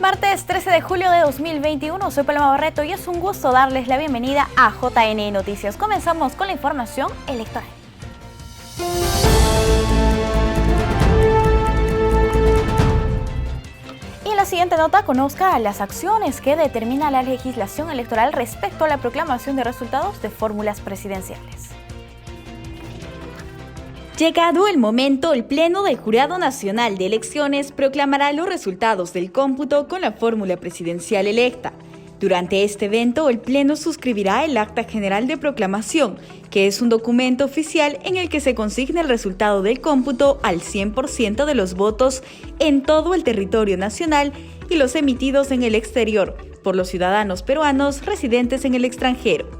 Martes 13 de julio de 2021, soy Paloma Barreto y es un gusto darles la bienvenida a JN Noticias. Comenzamos con la información electoral. Y en la siguiente nota conozca las acciones que determina la legislación electoral respecto a la proclamación de resultados de fórmulas presidenciales. Llegado el momento, el Pleno del Jurado Nacional de Elecciones proclamará los resultados del cómputo con la fórmula presidencial electa. Durante este evento, el Pleno suscribirá el Acta General de Proclamación, que es un documento oficial en el que se consigna el resultado del cómputo al 100% de los votos en todo el territorio nacional y los emitidos en el exterior por los ciudadanos peruanos residentes en el extranjero.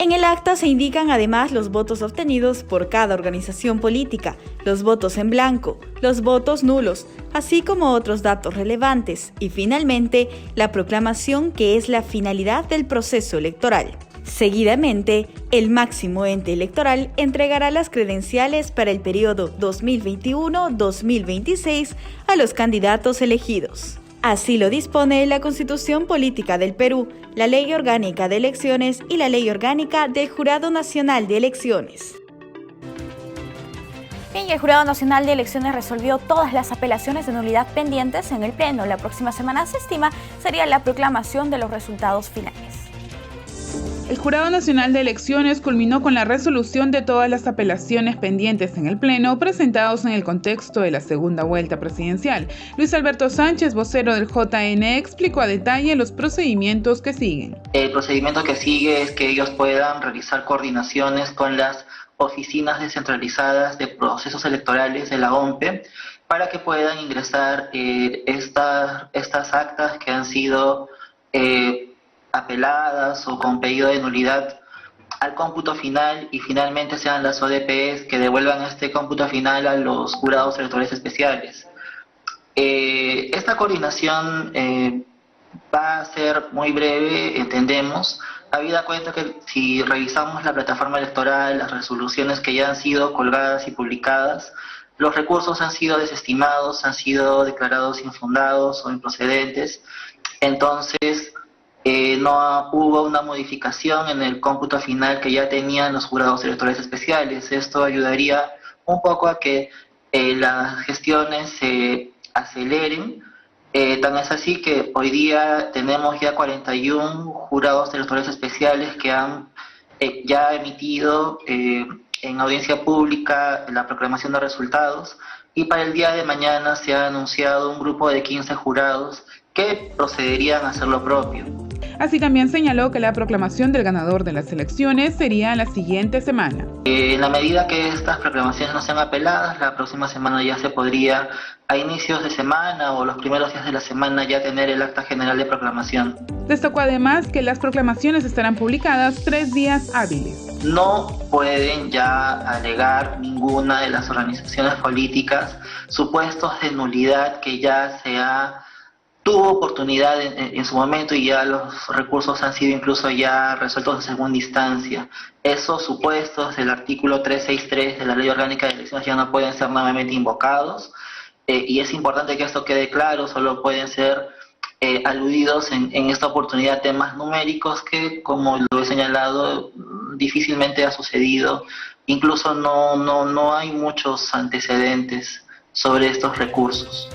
En el acta se indican además los votos obtenidos por cada organización política, los votos en blanco, los votos nulos, así como otros datos relevantes y finalmente la proclamación que es la finalidad del proceso electoral. Seguidamente, el máximo ente electoral entregará las credenciales para el periodo 2021-2026 a los candidatos elegidos. Así lo dispone la Constitución Política del Perú, la Ley Orgánica de Elecciones y la Ley Orgánica del Jurado Nacional de Elecciones. Bien, el Jurado Nacional de Elecciones resolvió todas las apelaciones de nulidad pendientes en el Pleno. La próxima semana se estima sería la proclamación de los resultados finales. El Jurado Nacional de Elecciones culminó con la resolución de todas las apelaciones pendientes en el Pleno presentados en el contexto de la segunda vuelta presidencial. Luis Alberto Sánchez, vocero del JN, explicó a detalle los procedimientos que siguen. El procedimiento que sigue es que ellos puedan realizar coordinaciones con las oficinas descentralizadas de procesos electorales de la OMPE para que puedan ingresar estas actas que han sido apeladas o con pedido de nulidad al cómputo final y finalmente sean las ODPs que devuelvan este cómputo final a los jurados electorales especiales. Esta coordinación va a ser muy breve, entendemos, habida cuenta que si revisamos la plataforma electoral, las resoluciones que ya han sido colgadas y publicadas, los recursos han sido desestimados, han sido declarados infundados o improcedentes, entonces no hubo una modificación en el cómputo final que ya tenían los jurados electorales especiales. Esto ayudaría un poco a que las gestiones se aceleren. Tan es así que hoy día tenemos ya 41 jurados electorales especiales que han ya emitido en audiencia pública la proclamación de resultados y para el día de mañana se ha anunciado un grupo de 15 jurados que procederían a hacer lo propio. Así también señaló que la proclamación del ganador de las elecciones sería la siguiente semana. En la medida que estas proclamaciones no sean apeladas, la próxima semana ya se podría, a inicios de semana o los primeros días de la semana, ya tener el acta general de proclamación. Destacó además que las proclamaciones estarán publicadas 3 días hábiles. No pueden ya alegar ninguna de las organizaciones políticas supuestos de nulidad que ya tuvo oportunidad en su momento y ya los recursos han sido incluso ya resueltos en segunda instancia. Esos supuestos del artículo 363 de la Ley Orgánica de Elecciones ya no pueden ser nuevamente invocados y es importante que esto quede claro, solo pueden ser aludidos en esta oportunidad temas numéricos que, como lo he señalado, difícilmente ha sucedido. Incluso no hay muchos antecedentes sobre estos recursos.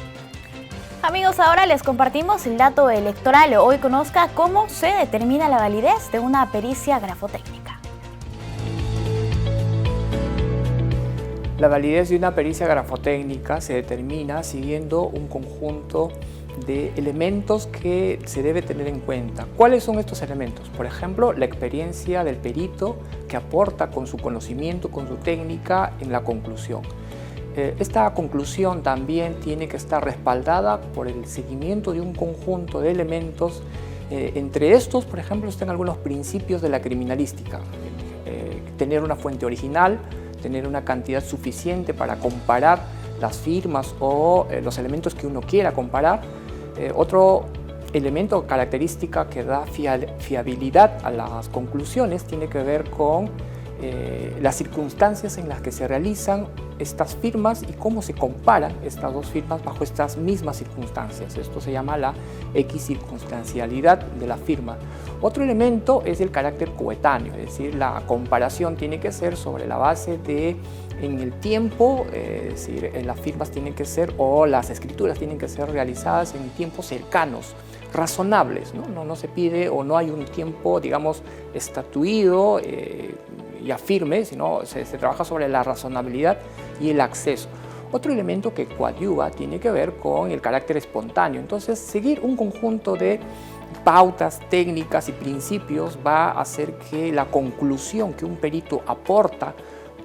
Amigos, ahora les compartimos el dato electoral. Hoy conozca cómo se determina la validez de una pericia grafotécnica. La validez de una pericia grafotécnica se determina siguiendo un conjunto de elementos que se debe tener en cuenta. ¿Cuáles son estos elementos? Por ejemplo, la experiencia del perito que aporta con su conocimiento, con su técnica en la conclusión. Esta conclusión también tiene que estar respaldada por el seguimiento de un conjunto de elementos. Entre estos, por ejemplo, están algunos principios de la criminalística. Tener una fuente original, tener una cantidad suficiente para comparar las firmas o los elementos que uno quiera comparar. Otro elemento o característica que da fiabilidad a las conclusiones tiene que ver con las circunstancias en las que se realizan estas firmas y cómo se comparan estas dos firmas bajo estas mismas circunstancias. Esto se llama la equicircunstancialidad de la firma. Otro elemento es el carácter coetáneo, es decir, la comparación tiene que ser sobre la base de en el tiempo, es decir, las firmas tienen que ser, o las escrituras tienen que ser realizadas en tiempos cercanos, razonables, ¿no? No se pide o no hay un tiempo, digamos, estatuido, ya firme, sino se trabaja sobre la razonabilidad y el acceso. Otro elemento que coadyuva tiene que ver con el carácter espontáneo. Entonces, seguir un conjunto de pautas, técnicas y principios va a hacer que la conclusión que un perito aporta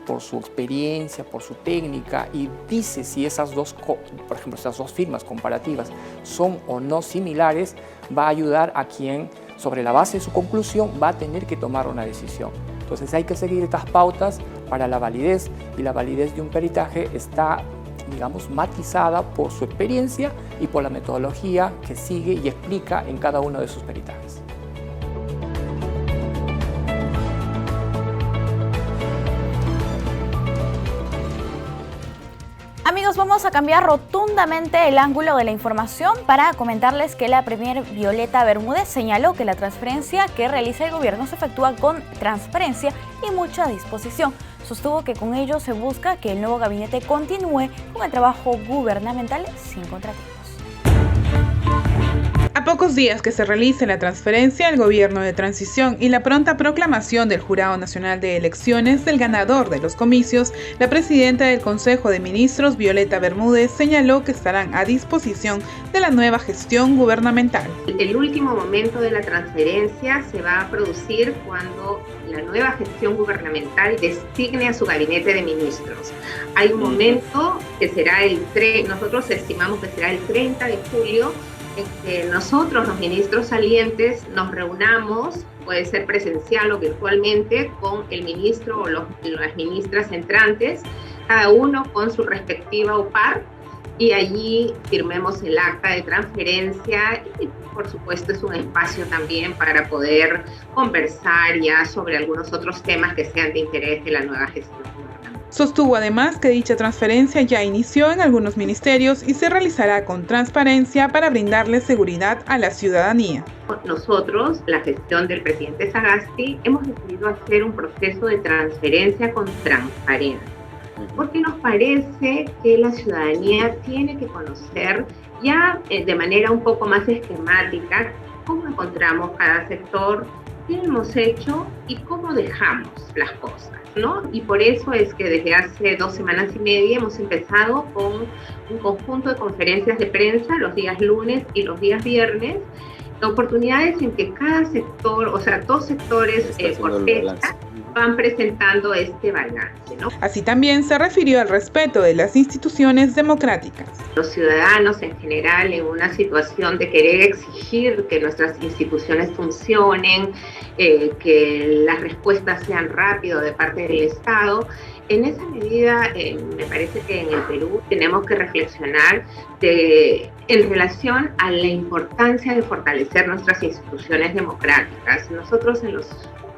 por su experiencia, por su técnica, y dice si esas dos, por ejemplo, esas dos firmas comparativas son o no similares, va a ayudar a quien, sobre la base de su conclusión, va a tener que tomar una decisión. Entonces hay que seguir estas pautas para la validez, y la validez de un peritaje está, digamos, matizada por su experiencia y por la metodología que sigue y explica en cada uno de sus peritajes. Amigos, vamos a cambiar rotundamente el ángulo de la información para comentarles que la premier Violeta Bermúdez señaló que la transferencia que realiza el gobierno se efectúa con transparencia y mucha disposición. Sostuvo que con ello se busca que el nuevo gabinete continúe con el trabajo gubernamental sin contratiempos. A pocos días que se realice la transferencia, el gobierno de transición y la pronta proclamación del Jurado Nacional de Elecciones del ganador de los comicios, la presidenta del Consejo de Ministros, Violeta Bermúdez, señaló que estarán a disposición de la nueva gestión gubernamental. El último momento de la transferencia se va a producir cuando la nueva gestión gubernamental designe a su gabinete de ministros. Hay un momento que será nosotros estimamos que será el 30 de julio, que nosotros, los ministros salientes, nos reunamos, puede ser presencial o virtualmente, con el ministro o las ministras entrantes, cada uno con su respectiva OPAR, y allí firmemos el acta de transferencia, y por supuesto es un espacio también para poder conversar ya sobre algunos otros temas que sean de interés de la nueva gestión. Sostuvo además que dicha transferencia ya inició en algunos ministerios y se realizará con transparencia para brindarle seguridad a la ciudadanía. Nosotros, la gestión del presidente Sagasti, hemos decidido hacer un proceso de transferencia con transparencia, porque nos parece que la ciudadanía tiene que conocer ya de manera un poco más esquemática cómo encontramos cada sector, qué hemos hecho y cómo dejamos las cosas, ¿no? Y por eso es que desde hace 2 semanas y media hemos empezado con un conjunto de conferencias de prensa los días lunes y los días viernes, oportunidades en que cada sector, o sea, 2 sectores por fecha, van presentando este balance, ¿no? Así también se refirió al respeto de las instituciones democráticas. Los ciudadanos en general, en una situación de querer exigir que nuestras instituciones funcionen, que las respuestas sean rápidas de parte del Estado, en esa medida me parece que en el Perú tenemos que reflexionar en relación a la importancia de fortalecer nuestras instituciones democráticas. Nosotros en las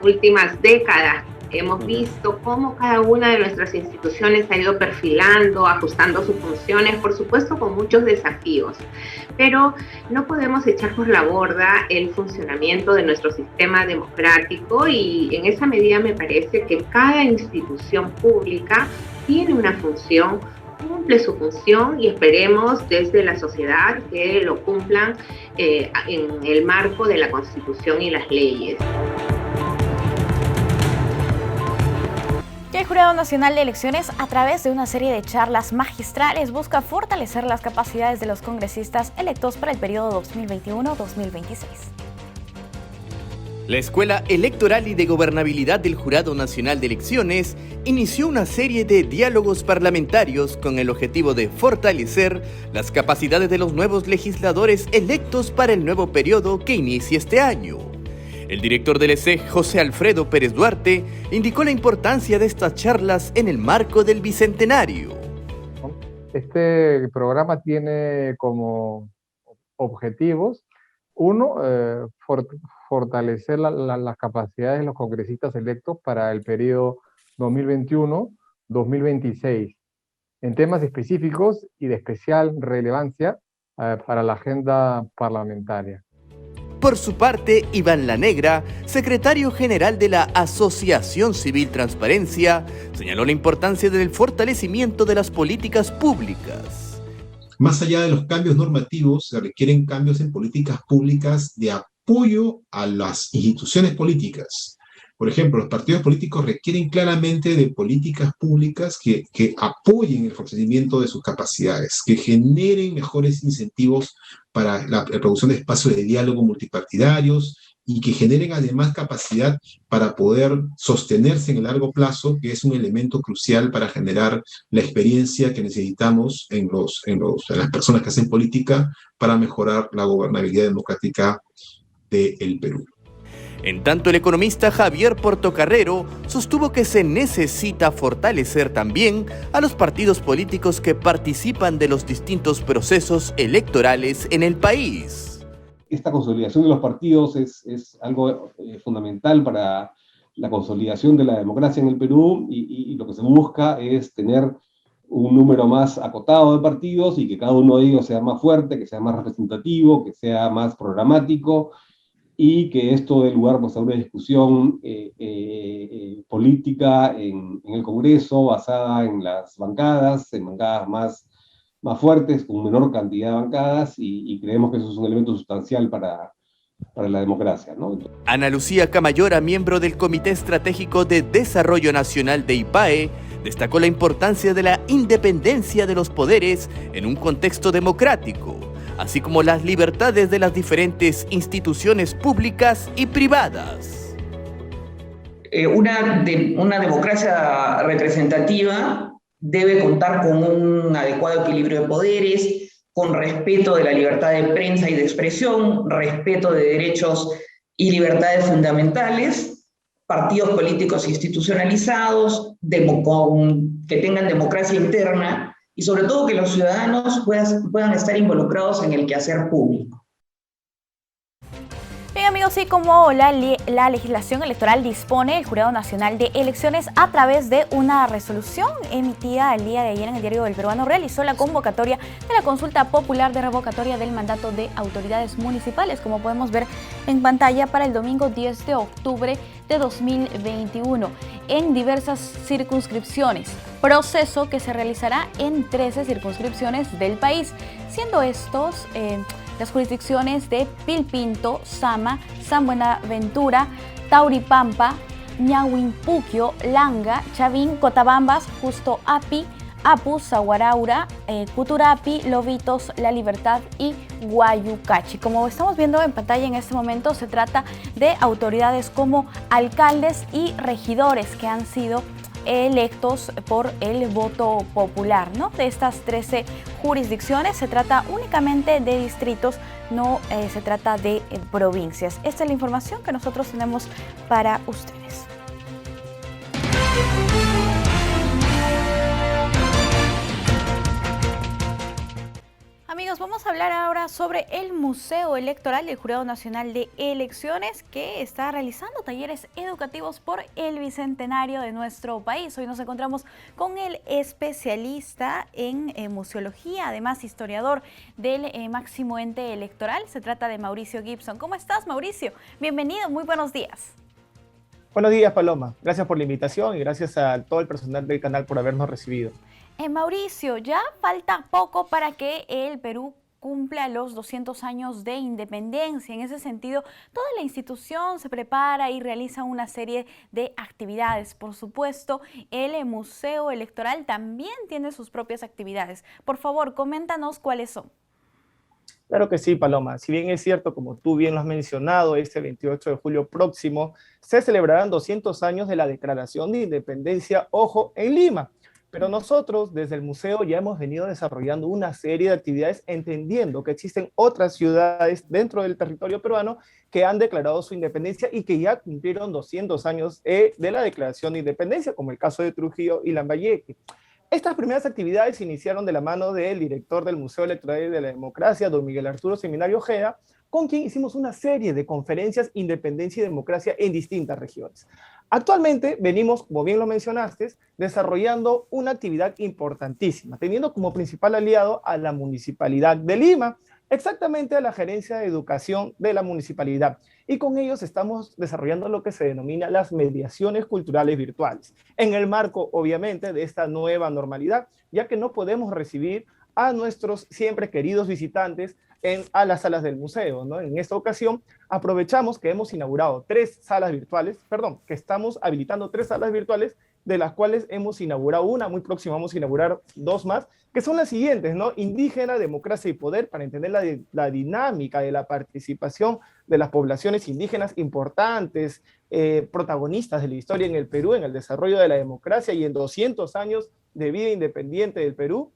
últimas décadas hemos visto cómo cada una de nuestras instituciones ha ido perfilando, ajustando sus funciones, por supuesto con muchos desafíos, pero no podemos echar por la borda el funcionamiento de nuestro sistema democrático, y en esa medida me parece que cada institución pública tiene una función, cumple su función, y esperemos desde la sociedad que lo cumplan en el marco de la Constitución y las leyes. El Jurado Nacional de Elecciones, a través de una serie de charlas magistrales, busca fortalecer las capacidades de los congresistas electos para el periodo 2021-2026. La Escuela Electoral y de Gobernabilidad del Jurado Nacional de Elecciones inició una serie de diálogos parlamentarios con el objetivo de fortalecer las capacidades de los nuevos legisladores electos para el nuevo periodo que inicia este año. El director del ESEG, José Alfredo Pérez Duarte, indicó la importancia de estas charlas en el marco del Bicentenario. Este programa tiene como objetivos, uno, fortalecer las capacidades de los congresistas electos para el periodo 2021-2026. en temas específicos y de especial relevancia para la agenda parlamentaria. Por su parte, Iván Lanegra, secretario general de la Asociación Civil Transparencia, señaló la importancia del fortalecimiento de las políticas públicas. Más allá de los cambios normativos, se requieren cambios en políticas públicas de apoyo a las instituciones políticas. Por ejemplo, los partidos políticos requieren claramente de políticas públicas que apoyen el fortalecimiento de sus capacidades, que generen mejores incentivos para la producción de espacios de diálogo multipartidarios y que generen además capacidad para poder sostenerse en el largo plazo, que es un elemento crucial para generar la experiencia que necesitamos en las personas que hacen política para mejorar la gobernabilidad democrática del Perú. En tanto, el economista Javier Portocarrero sostuvo que se necesita fortalecer también a los partidos políticos que participan de los distintos procesos electorales en el país. Esta consolidación de los partidos es algo fundamental para la consolidación de la democracia en el Perú y lo que se busca es tener un número más acotado de partidos y que cada uno de ellos sea más fuerte, que sea más representativo, que sea más programático, y que esto dé lugar pues, a una discusión política en el Congreso basada en las bancadas, en bancadas más fuertes, con menor cantidad de bancadas, y creemos que eso es un elemento sustancial para la democracia, ¿no? Ana Lucía Camayora, miembro del Comité Estratégico de Desarrollo Nacional de IPAE, destacó la importancia de la independencia de los poderes en un contexto democrático, así como las libertades de las diferentes instituciones públicas y privadas. Una democracia representativa debe contar con un adecuado equilibrio de poderes, con respeto de la libertad de prensa y de expresión, respeto de derechos y libertades fundamentales, partidos políticos institucionalizados, que tengan democracia interna, y sobre todo que los ciudadanos puedan estar involucrados en el quehacer público. Bien amigos, y como la legislación electoral dispone, el Jurado Nacional de Elecciones, a través de una resolución emitida el día de ayer en el Diario del Peruano, realizó la convocatoria de la consulta popular de revocatoria del mandato de autoridades municipales, como podemos ver en pantalla, para el domingo 10 de octubre de 2021 en diversas circunscripciones, proceso que se realizará en 13 circunscripciones del país, siendo estos las jurisdicciones de Pilpinto, Sama, San Buenaventura, Tauripampa, Ñahuimpuquio, Langa, Chavín, Cotabambas, Justo Api, Apu, Zaguaraura, Cuturapi, Lobitos, La Libertad y Guayucachi. Como estamos viendo en pantalla en este momento, se trata de autoridades como alcaldes y regidores que han sido electos por el voto popular, ¿no? De estas 13 jurisdicciones se trata únicamente de distritos, no se trata de provincias. Esta es la información que nosotros tenemos para ustedes. Amigos, vamos a hablar ahora sobre el Museo Electoral del Jurado Nacional de Elecciones, que está realizando talleres educativos por el bicentenario de nuestro país. Hoy nos encontramos con el especialista en museología, además historiador del máximo ente electoral. Se trata de Mauricio Gibson. ¿Cómo estás, Mauricio? Bienvenido, muy buenos días. Buenos días, Paloma. Gracias por la invitación y gracias a todo el personal del canal por habernos recibido. Mauricio, ya falta poco para que el Perú cumpla los 200 años de independencia. En ese sentido, toda la institución se prepara y realiza una serie de actividades. Por supuesto, el Museo Electoral también tiene sus propias actividades. Por favor, coméntanos cuáles son. Claro que sí, Paloma. Si bien es cierto, como tú bien lo has mencionado, este 28 de julio próximo se celebrarán 200 años de la Declaración de Independencia, ojo, en Lima. Pero nosotros desde el museo ya hemos venido desarrollando una serie de actividades entendiendo que existen otras ciudades dentro del territorio peruano que han declarado su independencia y que ya cumplieron 200 años de la Declaración de Independencia, como el caso de Trujillo y Lambayeque. Estas primeras actividades iniciaron de la mano del director del Museo Electoral y de la Democracia, don Miguel Arturo Seminario Ojeda, con quien hicimos una serie de conferencias Independencia y Democracia en distintas regiones. Actualmente venimos, como bien lo mencionaste, desarrollando una actividad importantísima, teniendo como principal aliado a la Municipalidad de Lima, exactamente a la Gerencia de Educación de la Municipalidad. Y con ellos estamos desarrollando lo que se denomina las mediaciones culturales virtuales, en el marco, obviamente, de esta nueva normalidad, ya que no podemos recibir a nuestros siempre queridos visitantes a las salas del museo, ¿no? En esta ocasión aprovechamos que hemos inaugurado que estamos habilitando 3 salas virtuales, de las cuales hemos inaugurado una, muy próxima vamos a inaugurar 2 más, que son las siguientes, ¿no? Indígena, democracia y poder, para entender la dinámica de la participación de las poblaciones indígenas importantes, protagonistas de la historia en el Perú, en el desarrollo de la democracia y en 200 años de vida independiente del Perú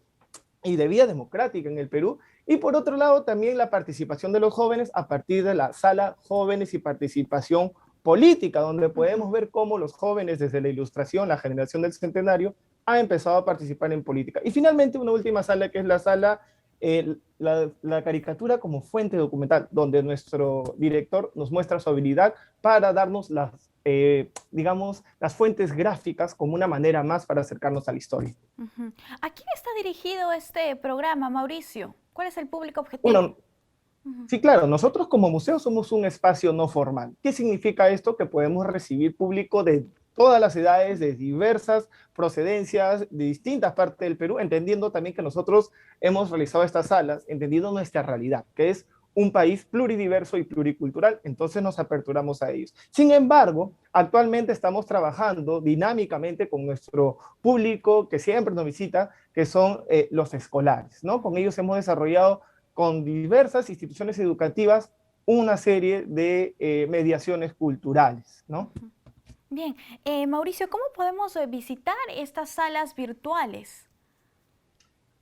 y de vida democrática en el Perú. Y por otro lado, también la participación de los jóvenes a partir de la sala Jóvenes y Participación Política, donde podemos ver cómo los jóvenes desde la Ilustración, la generación del Centenario, han empezado a participar en política. Y finalmente una última sala, que es la sala, la caricatura como fuente documental, donde nuestro director nos muestra su habilidad para darnos digamos, las fuentes gráficas como una manera más para acercarnos a la historia. ¿A quién está dirigido este programa, Mauricio? ¿Cuál es el público objetivo? Bueno, sí, claro, nosotros como museo somos un espacio no formal. ¿Qué significa esto? Que podemos recibir público de todas las edades, de diversas procedencias, de distintas partes del Perú, entendiendo también que nosotros hemos realizado estas salas, entendiendo nuestra realidad, que es un país pluridiverso y pluricultural, entonces nos aperturamos a ellos. Sin embargo, actualmente estamos trabajando dinámicamente con nuestro público que siempre nos visita, que son los escolares, ¿no? Con ellos hemos desarrollado con diversas instituciones educativas una serie de mediaciones culturales, ¿no? Bien, Mauricio, ¿cómo podemos visitar estas salas virtuales?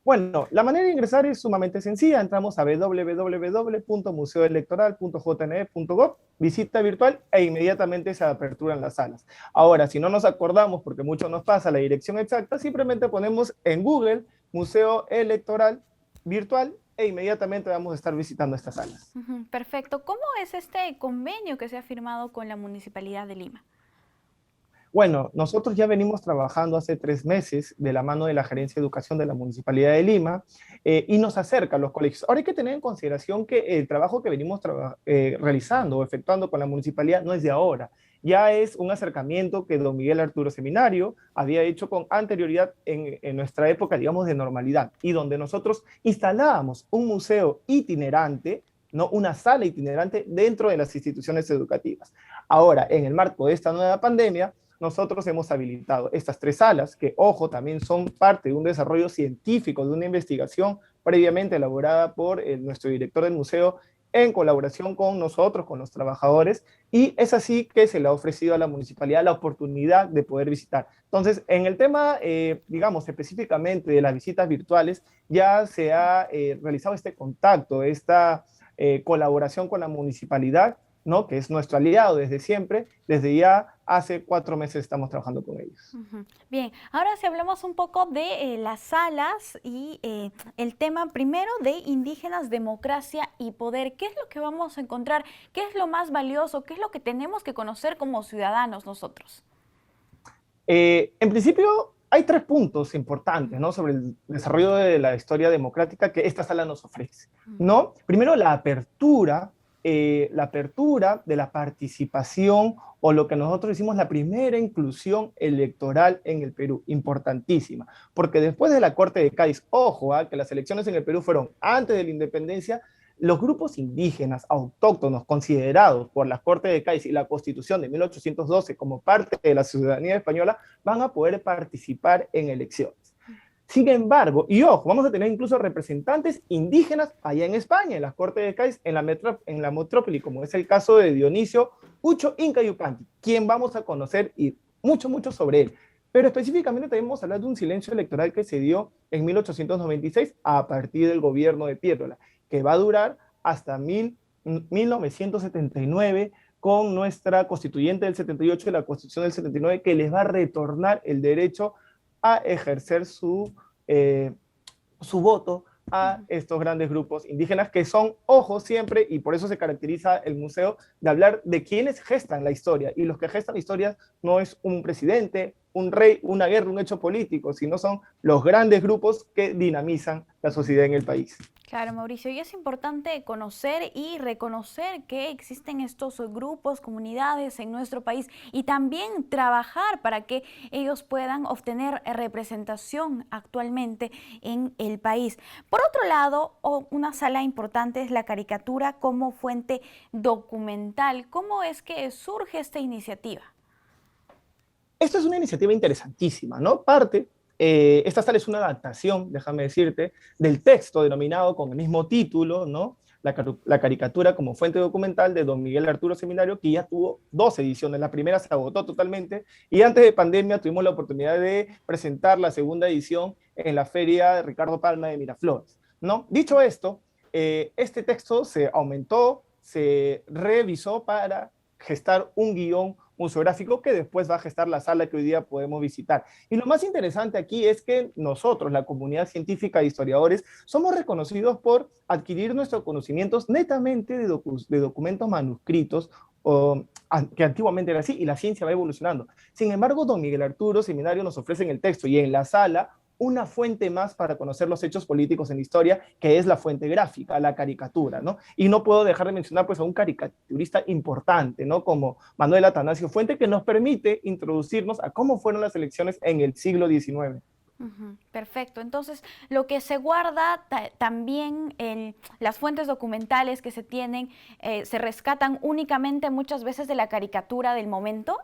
Bueno, la manera de ingresar es sumamente sencilla. Entramos a www.museoelectoral.jne.gov, visita virtual e inmediatamente se aperturan las salas. Ahora, si no nos acordamos, porque mucho nos pasa la dirección exacta, simplemente ponemos en Google Museo Electoral Virtual e inmediatamente vamos a estar visitando estas salas. Perfecto. ¿Cómo es este convenio que se ha firmado con la Municipalidad de Lima? Bueno, nosotros ya venimos trabajando hace 3 meses de la mano de la Gerencia de Educación de la Municipalidad de Lima y nos acerca a los colegios. Ahora hay que tener en consideración que el trabajo que venimos realizando o efectuando con la municipalidad no es de ahora. Ya es un acercamiento que don Miguel Arturo Seminario había hecho con anterioridad en nuestra época, digamos, de normalidad, y donde nosotros instalábamos un museo itinerante, ¿no? Una sala itinerante dentro de las instituciones educativas. Ahora, en el marco de esta nueva pandemia, nosotros hemos habilitado estas 3 salas, que, ojo, también son parte de un desarrollo científico, de una investigación previamente elaborada por nuestro director del museo, en colaboración con nosotros, con los trabajadores, y es así que se le ha ofrecido a la municipalidad la oportunidad de poder visitar. Entonces, en el tema, digamos, específicamente de las visitas virtuales, ya se ha realizado este contacto, esta colaboración con la municipalidad, ¿no? Que es nuestro aliado desde siempre, desde ya hace 4 meses estamos trabajando con ellos. Bien, ahora si hablamos un poco de las salas y el tema primero de indígenas, democracia y poder. ¿Qué es lo que vamos a encontrar? ¿Qué es lo más valioso? ¿Qué es lo que tenemos que conocer como ciudadanos nosotros? En principio, hay 3 puntos importantes, ¿no? Sobre el desarrollo de la historia democrática que esta sala nos ofrece, ¿no? Primero, la apertura de la participación, o lo que nosotros decimos la primera inclusión electoral en el Perú, importantísima, porque después de la Corte de Cádiz, ojo, que las elecciones en el Perú fueron antes de la independencia, los grupos indígenas autóctonos considerados por la Corte de Cádiz y la Constitución de 1812 como parte de la ciudadanía española van a poder participar en elecciones. Sin embargo, y ojo, vamos a tener incluso representantes indígenas allá en España, en la Corte de Cádiz, en la metrópoli, como es el caso de Dionisio Ucho Inca Yupanqui, quien vamos a conocer y mucho sobre él. Pero específicamente también vamos a hablar de un silencio electoral que se dio en 1896 a partir del gobierno de Piérola, que va a durar hasta 1979, con nuestra constituyente del 78 y la constitución del 79, que les va a retornar el derecho a ejercer su voto a estos grandes grupos indígenas que son ojos siempre, y por eso se caracteriza el museo de hablar de quienes gestan la historia, y los que gestan la historia no es un presidente, un rey, una guerra, un hecho político, sino son los grandes grupos que dinamizan la sociedad en el país. Claro, Mauricio, y es importante conocer y reconocer que existen estos grupos, comunidades en nuestro país y también trabajar para que ellos puedan obtener representación actualmente en el país. Por otro lado, una sala importante es la caricatura como fuente documental. ¿Cómo es que surge esta iniciativa? Esta es una iniciativa interesantísima, ¿no? Esta sala es una adaptación, déjame decirte, del texto denominado con el mismo título, ¿no? La caricatura como fuente documental de don Miguel Arturo Seminario, que ya tuvo 2 ediciones. La primera se agotó totalmente y antes de pandemia tuvimos la oportunidad de presentar la segunda edición en la feria de Ricardo Palma de Miraflores, ¿no? Dicho esto, este texto se aumentó, se revisó para gestar un guión museográfico que después va a gestar la sala que hoy día podemos visitar. Y lo más interesante aquí es que nosotros, la comunidad científica de historiadores, somos reconocidos por adquirir nuestros conocimientos netamente de documentos manuscritos, que antiguamente era así, y la ciencia va evolucionando. Sin embargo, don Miguel Arturo Seminario nos ofrece en el texto y en la sala una fuente más para conocer los hechos políticos en la historia, que es la fuente gráfica, la caricatura, ¿no? Y no puedo dejar de mencionar pues a un caricaturista importante, ¿no? Como Manuel Atanasio Fuente, que nos permite introducirnos a cómo fueron las elecciones en el siglo XIX. Perfecto, entonces lo que se guarda también en las fuentes documentales que se tienen, se rescatan únicamente muchas veces de la caricatura del momento.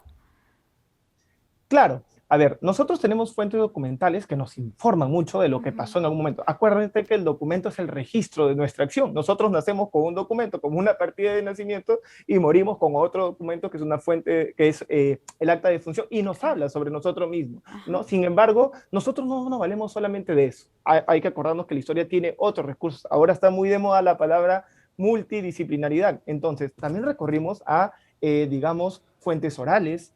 Claro. A ver, nosotros tenemos fuentes documentales que nos informan mucho de lo que pasó en algún momento. Acuérdate que el documento es el registro de nuestra acción. Nosotros nacemos con un documento, como una partida de nacimiento, y morimos con otro documento que es una fuente, que es el acta de función, y nos habla sobre nosotros mismos, ¿no? Sin embargo, nosotros no nos valemos solamente de eso. Hay que acordarnos que la historia tiene otros recursos. Ahora está muy de moda la palabra multidisciplinaridad. Entonces, también recorrimos a, digamos, fuentes orales.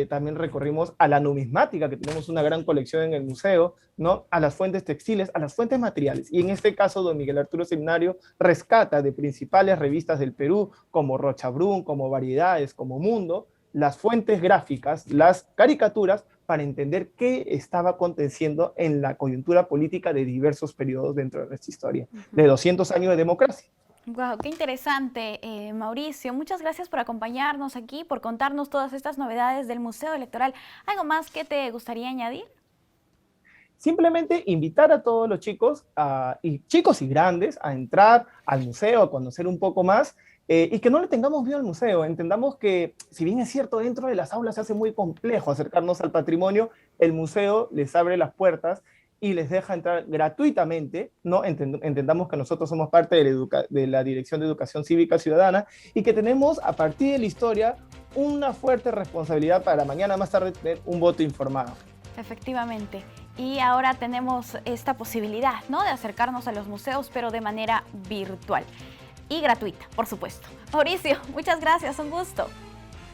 También recorrimos a la numismática, que tenemos una gran colección en el museo, ¿no? A las fuentes textiles, a las fuentes materiales. Y en este caso, don Miguel Arturo Seminario rescata de principales revistas del Perú, como Rochabrún, como Variedades, como Mundo, las fuentes gráficas, las caricaturas, para entender qué estaba aconteciendo en la coyuntura política de diversos periodos dentro de nuestra historia, de 200 años de democracia. Wow, qué interesante, Mauricio. Muchas gracias por acompañarnos aquí, por contarnos todas estas novedades del Museo Electoral. ¿Algo más que te gustaría añadir? Simplemente invitar a todos los chicos, chicos y grandes, a entrar al museo, a conocer un poco más, y que no le tengamos miedo al museo. Entendamos que, si bien es cierto, dentro de las aulas se hace muy complejo acercarnos al patrimonio, el museo les abre las puertas y les deja entrar gratuitamente, ¿no? Entendamos que nosotros somos parte de la Dirección de Educación Cívica Ciudadana y que tenemos, a partir de la historia, una fuerte responsabilidad para mañana más tarde tener un voto informado. Efectivamente. Y ahora tenemos esta posibilidad, ¿no? De acercarnos a los museos, pero de manera virtual y gratuita, por supuesto. Mauricio, muchas gracias, un gusto.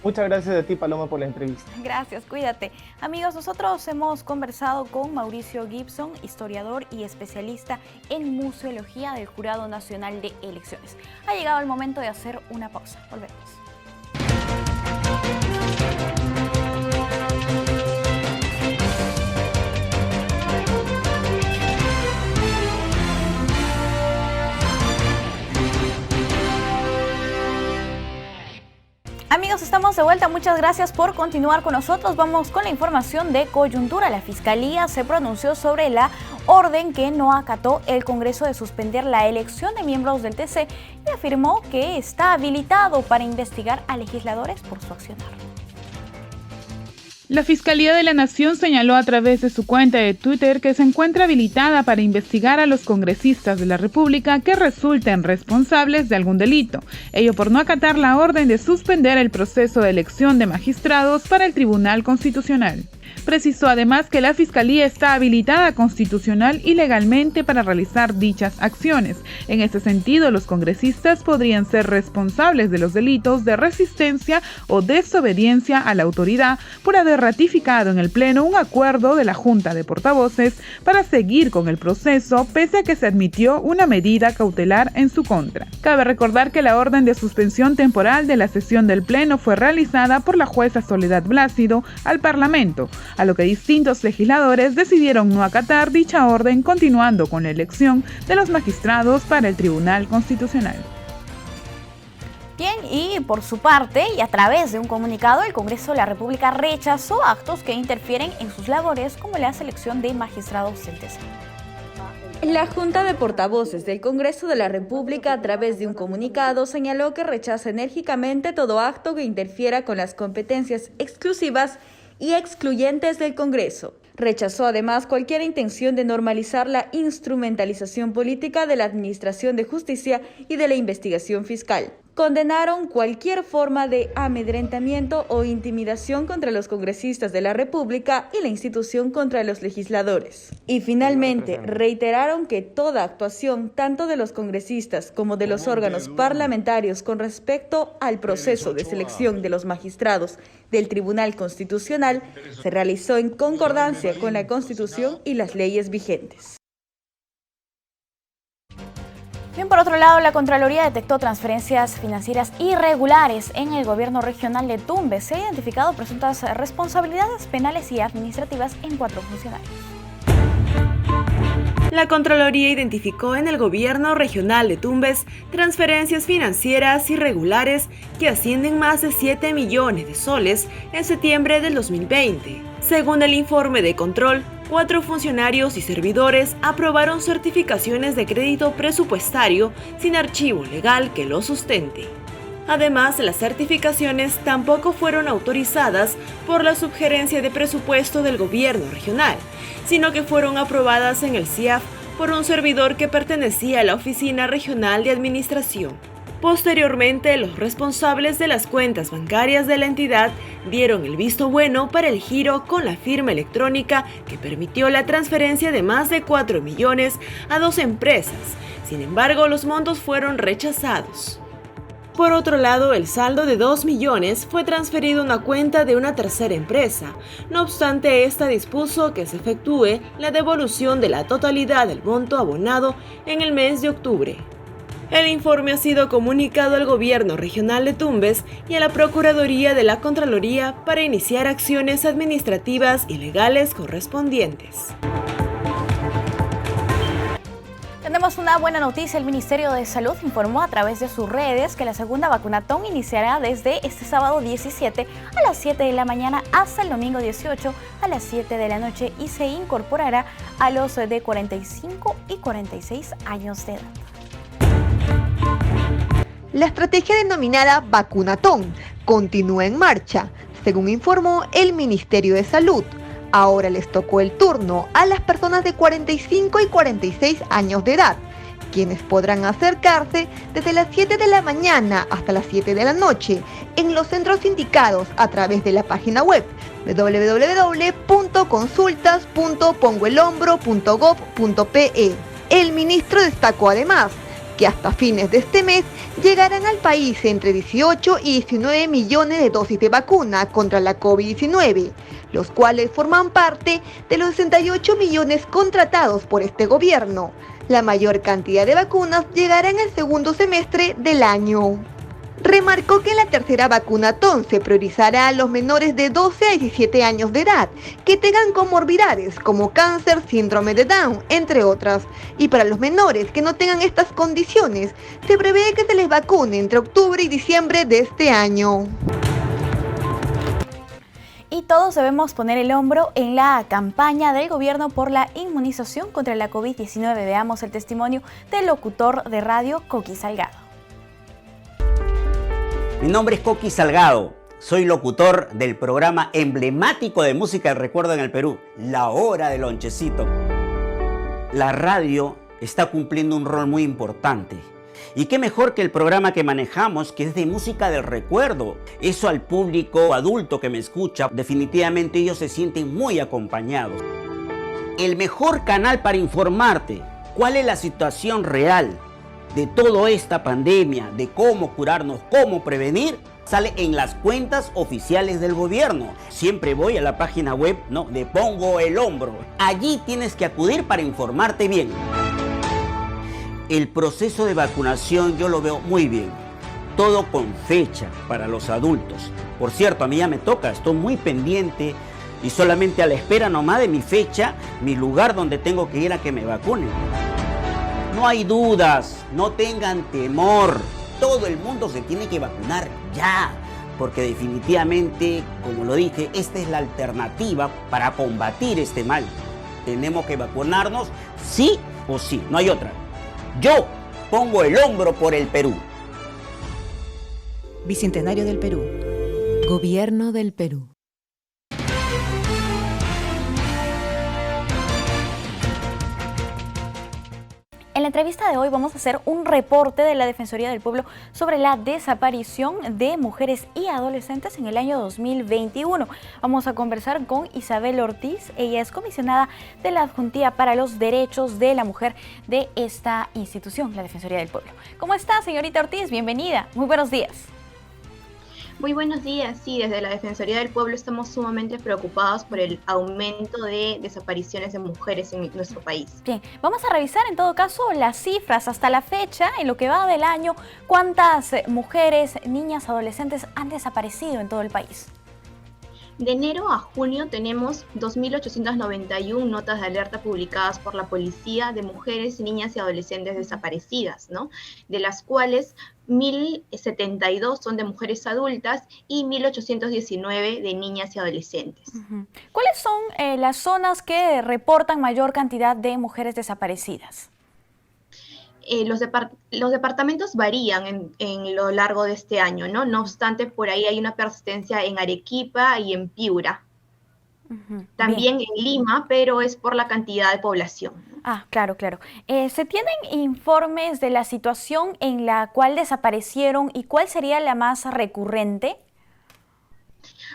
Muchas gracias a ti, Paloma, por la entrevista. Gracias, cuídate. Amigos, nosotros hemos conversado con Mauricio Gibson, historiador y especialista en museología del Jurado Nacional de Elecciones. Ha llegado el momento de hacer una pausa. Volvemos. Amigos, estamos de vuelta. Muchas gracias por continuar con nosotros. Vamos con la información de coyuntura. La Fiscalía se pronunció sobre la orden que no acató el Congreso de suspender la elección de miembros del TC y afirmó que está habilitado para investigar a legisladores por su accionar. La Fiscalía de la Nación señaló a través de su cuenta de Twitter que se encuentra habilitada para investigar a los congresistas de la República que resulten responsables de algún delito, ello por no acatar la orden de suspender el proceso de elección de magistrados para el Tribunal Constitucional. Precisó además que la Fiscalía está habilitada constitucional y legalmente para realizar dichas acciones. En ese sentido, los congresistas podrían ser responsables de los delitos de resistencia o desobediencia a la autoridad por haber ratificado en el Pleno un acuerdo de la Junta de Portavoces para seguir con el proceso, pese a que se admitió una medida cautelar en su contra. Cabe recordar que la orden de suspensión temporal de la sesión del Pleno fue realizada por la jueza Soledad Blácido al Parlamento, a lo que distintos legisladores decidieron no acatar dicha orden, continuando con la elección de los magistrados para el Tribunal Constitucional. Bien, y por su parte, y a través de un comunicado, el Congreso de la República rechazó actos que interfieren en sus labores, como la selección de magistrados del TC. La Junta de Portavoces del Congreso de la República, a través de un comunicado, señaló que rechaza enérgicamente todo acto que interfiera con las competencias exclusivas y excluyentes del Congreso. Rechazó además cualquier intención de normalizar la instrumentalización política de la Administración de Justicia y de la investigación fiscal. Condenaron cualquier forma de amedrentamiento o intimidación contra los congresistas de la República y la institución contra los legisladores. Y finalmente, reiteraron que toda actuación, tanto de los congresistas como de los órganos parlamentarios con respecto al proceso de selección de los magistrados del Tribunal Constitucional, se realizó en concordancia con la Constitución y las leyes vigentes. Bien, por otro lado, la Contraloría detectó transferencias financieras irregulares en el gobierno regional de Tumbes. Se han identificado presuntas responsabilidades penales y administrativas en 4 funcionarios. La Contraloría identificó en el gobierno regional de Tumbes transferencias financieras irregulares que ascienden más de 7 millones de soles en septiembre del 2020. Según el informe de control, 4 funcionarios y servidores aprobaron certificaciones de crédito presupuestario sin archivo legal que lo sustente. Además, las certificaciones tampoco fueron autorizadas por la Subgerencia de Presupuesto del Gobierno Regional, sino que fueron aprobadas en el CIAF por un servidor que pertenecía a la Oficina Regional de Administración. Posteriormente, los responsables de las cuentas bancarias de la entidad dieron el visto bueno para el giro con la firma electrónica que permitió la transferencia de más de 4 millones a 2 empresas. Sin embargo, los montos fueron rechazados. Por otro lado, el saldo de 2 millones fue transferido a una cuenta de una tercera empresa. No obstante, esta dispuso que se efectúe la devolución de la totalidad del monto abonado en el mes de octubre. El informe ha sido comunicado al Gobierno Regional de Tumbes y a la Procuraduría de la Contraloría para iniciar acciones administrativas y legales correspondientes. Tenemos una buena noticia. El Ministerio de Salud informó a través de sus redes que la segunda vacunatón iniciará desde este sábado 17 a las 7 de la mañana hasta el domingo 18 a las 7 de la noche y se incorporará a los de 45 y 46 años de edad. La estrategia denominada Vacunatón continúa en marcha, según informó el Ministerio de Salud. Ahora les tocó el turno a las personas de 45 y 46 años de edad, quienes podrán acercarse desde las 7 de la mañana hasta las 7 de la noche en los centros indicados a través de la página web www.consultas.pongoelhombro.gov.pe. El ministro destacó además que hasta fines de este mes llegarán al país entre 18 y 19 millones de dosis de vacuna contra la COVID-19, los cuales forman parte de los 68 millones contratados por este gobierno. La mayor cantidad de vacunas llegará en el segundo semestre del año. Remarcó que en la tercera vacunatón se priorizará a los menores de 12 a 17 años de edad que tengan comorbidades como cáncer, síndrome de Down, entre otras. Y para los menores que no tengan estas condiciones, se prevé que se les vacune entre octubre y diciembre de este año. Y todos debemos poner el hombro en la campaña del gobierno por la inmunización contra la COVID-19. Veamos el testimonio del locutor de radio, Coqui Salgado. Mi nombre es Coqui Salgado, soy locutor del programa emblemático de música del recuerdo en el Perú, La Hora del Lonchecito. La radio está cumpliendo un rol muy importante Y qué mejor que el programa que manejamos, que es de música del recuerdo. Eso al público adulto que me escucha, definitivamente ellos se sienten muy acompañados. El mejor canal para informarte cuál es la situación real de toda esta pandemia, de cómo curarnos, cómo prevenir, sale en las cuentas oficiales del gobierno. Siempre voy a la página web, de Pongo el Hombro. Allí tienes que acudir para informarte bien. El proceso de vacunación yo lo veo muy bien. Todo con fecha para los adultos. Por cierto, a mí ya me toca, estoy muy pendiente y solamente a la espera nomás de mi fecha, mi lugar donde tengo que ir a que me vacunen. No hay dudas, no tengan temor. Todo el mundo se tiene que vacunar ya, porque definitivamente, como lo dije, esta es la alternativa para combatir este mal. Tenemos que vacunarnos sí o sí, no hay otra. Yo pongo el hombro por el Perú. Bicentenario del Perú. Gobierno del Perú. En la entrevista de hoy vamos a hacer un reporte de la Defensoría del Pueblo sobre la desaparición de mujeres y adolescentes en el año 2021. Vamos a conversar con Isabel Ortiz. Ella es comisionada de la Adjuntía para los Derechos de la Mujer de esta institución, la Defensoría del Pueblo. ¿Cómo está, señorita Ortiz? Bienvenida. Muy buenos días. Muy buenos días. Sí, desde la Defensoría del Pueblo estamos sumamente preocupados por el aumento de desapariciones de mujeres en nuestro país. Bien, vamos a revisar en todo caso las cifras hasta la fecha, en lo que va del año, cuántas mujeres, niñas, adolescentes han desaparecido en todo el país. De enero a junio tenemos 2.891 notas de alerta publicadas por la policía de mujeres, niñas y adolescentes desaparecidas, ¿no? De las cuales 1.072 son de mujeres adultas y 1.819 de niñas y adolescentes. ¿Cuáles son las zonas que reportan mayor cantidad de mujeres desaparecidas? Los departamentos varían en lo largo de este año, ¿no? No obstante, por ahí hay una persistencia en Arequipa y en Piura. También bien en Lima, pero es por la cantidad de población. Ah, claro, claro. ¿Se tienen informes de la situación en la cual desaparecieron y cuál sería la más recurrente?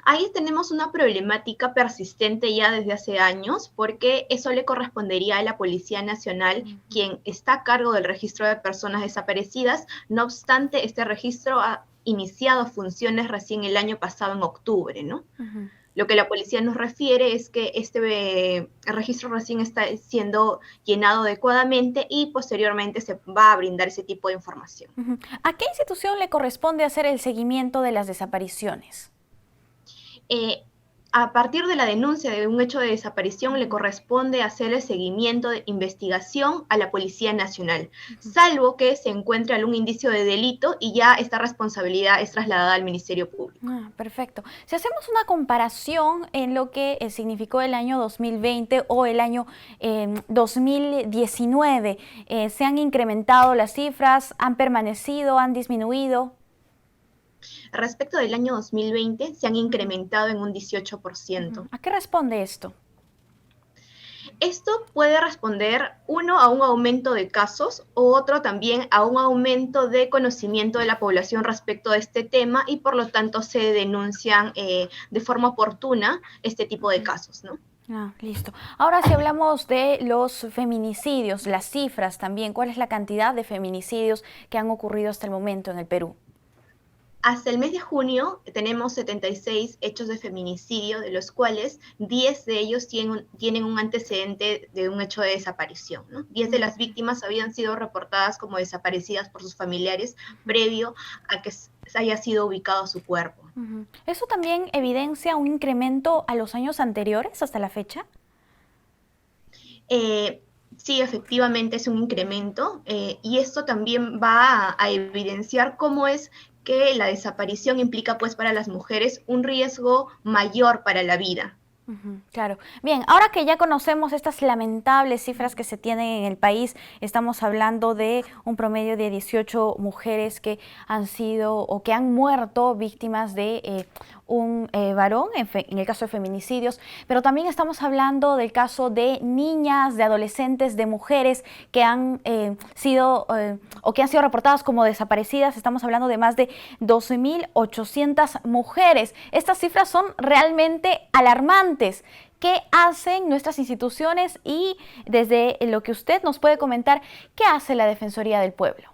Ahí tenemos una problemática persistente ya desde hace años, porque eso le correspondería a la Policía Nacional, quien está a cargo del registro de personas desaparecidas. No obstante, este registro ha iniciado funciones recién el año pasado en octubre, ¿no? Lo que la policía nos refiere es que este registro recién está siendo llenado adecuadamente y posteriormente se va a brindar ese tipo de información. ¿A qué institución le corresponde hacer el seguimiento de las desapariciones? A partir de la denuncia de un hecho de desaparición le corresponde hacer el seguimiento de investigación a la Policía Nacional, salvo que se encuentre algún indicio de delito y ya esta responsabilidad es trasladada al Ministerio Público. Perfecto. Si hacemos una comparación en lo que significó el año 2020 o el año 2019, ¿se han incrementado las cifras? ¿Han permanecido? ¿Han disminuido? Respecto del año 2020, se han incrementado en un 18%. ¿A qué responde esto? Esto puede responder, uno, a un aumento de casos, o otro también a un aumento de conocimiento de la población respecto a este tema y por lo tanto se denuncian de forma oportuna este tipo de casos, ¿no? Listo. Ahora si hablamos de los feminicidios, las cifras también, ¿cuál es la cantidad de feminicidios que han ocurrido hasta el momento en el Perú? Hasta el mes de junio tenemos 76 hechos de feminicidio, de los cuales 10 de ellos tienen un antecedente de un hecho de desaparición, ¿no? 10 de las víctimas habían sido reportadas como desaparecidas por sus familiares previo a que haya sido ubicado su cuerpo. ¿Eso también evidencia un incremento a los años anteriores hasta la fecha? Sí, efectivamente es un incremento y esto también va a evidenciar cómo es que la desaparición implica pues para las mujeres un riesgo mayor para la vida, Claro. Bien, ahora que ya conocemos estas lamentables cifras que se tienen en el país, estamos hablando de un promedio de 18 mujeres que han sido o que han muerto víctimas de un varón, en el caso de feminicidios, pero también estamos hablando del caso de niñas, de adolescentes, de mujeres que han sido reportadas como desaparecidas. Estamos hablando de más de 12.800 mujeres. Estas cifras son realmente alarmantes. ¿Qué hacen nuestras instituciones y desde lo que usted nos puede comentar, qué hace la Defensoría del Pueblo?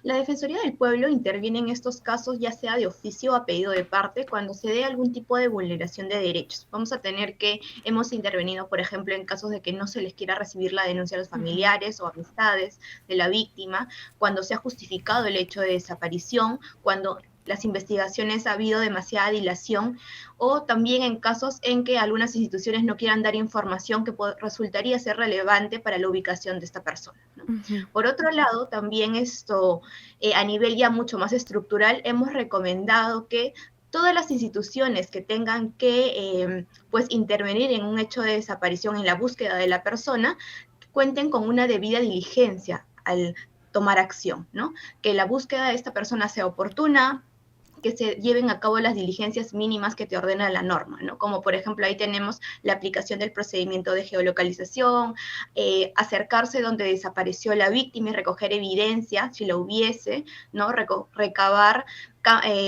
La Defensoría del Pueblo interviene en estos casos ya sea de oficio o a pedido de parte cuando se dé algún tipo de vulneración de derechos. Vamos a tener que hemos intervenido, por ejemplo, en casos de que no se les quiera recibir la denuncia a los familiares o amistades de la víctima, cuando se ha justificado el hecho de desaparición, cuando las investigaciones ha habido demasiada dilación, o también en casos en que algunas instituciones no quieran dar información que resultaría ser relevante para la ubicación de esta persona, ¿no? Por otro lado, también a nivel ya mucho más estructural, hemos recomendado que todas las instituciones que tengan que intervenir en un hecho de desaparición en la búsqueda de la persona, cuenten con una debida diligencia al tomar acción, ¿no? Que la búsqueda de esta persona sea oportuna, que se lleven a cabo las diligencias mínimas que te ordena la norma, ¿no? Como por ejemplo ahí tenemos la aplicación del procedimiento de geolocalización, acercarse donde desapareció la víctima y recoger evidencia, si la hubiese, ¿no? Recabar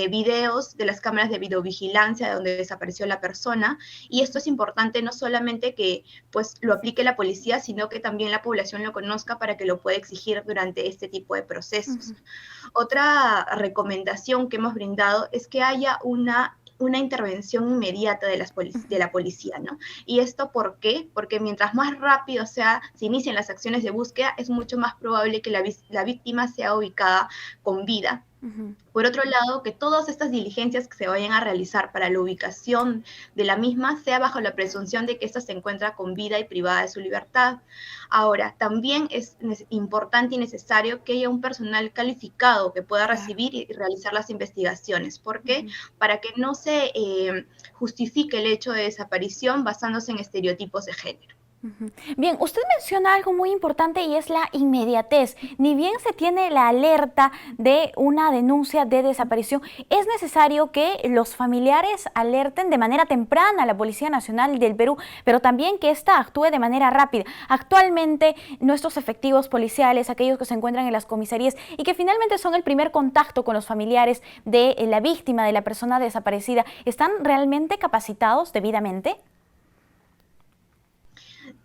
videos de las cámaras de videovigilancia de donde desapareció la persona, y esto es importante no solamente que pues lo aplique la policía, sino que también la población lo conozca para que lo pueda exigir durante este tipo de procesos. Otra recomendación que hemos brindado es que haya una intervención inmediata de la policía, ¿no? ¿Y esto por qué? Porque mientras más rápido se inician las acciones de búsqueda, es mucho más probable que la víctima sea ubicada con vida. Por otro lado, que todas estas diligencias que se vayan a realizar para la ubicación de la misma sea bajo la presunción de que ésta se encuentra con vida y privada de su libertad. Ahora, también es importante y necesario que haya un personal calificado que pueda recibir y realizar las investigaciones. ¿Por qué? Para que no se justifique el hecho de desaparición basándose en estereotipos de género. Bien, usted menciona algo muy importante y es la inmediatez. Ni bien se tiene la alerta de una denuncia de desaparición, es necesario que los familiares alerten de manera temprana a la Policía Nacional del Perú, pero también que ésta actúe de manera rápida. Actualmente, nuestros efectivos policiales, aquellos que se encuentran en las comisarías y que finalmente son el primer contacto con los familiares de la víctima, de la persona desaparecida, ¿están realmente capacitados debidamente?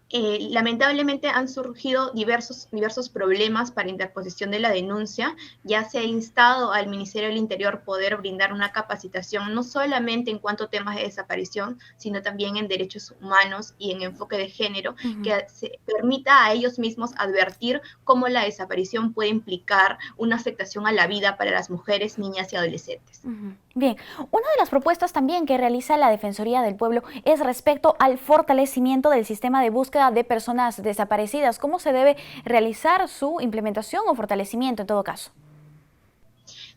Lamentablemente han surgido diversos problemas para interposición de la denuncia. Ya se ha instado al Ministerio del Interior poder brindar una capacitación no solamente en cuanto a temas de desaparición, sino también en derechos humanos y en enfoque de género, que se permita a ellos mismos advertir cómo la desaparición puede implicar una afectación a la vida para las mujeres, niñas y adolescentes. Bien, una de las propuestas también que realiza la Defensoría del Pueblo es respecto al fortalecimiento del sistema de búsqueda de personas desaparecidas. ¿Cómo se debe realizar su implementación o fortalecimiento en todo caso?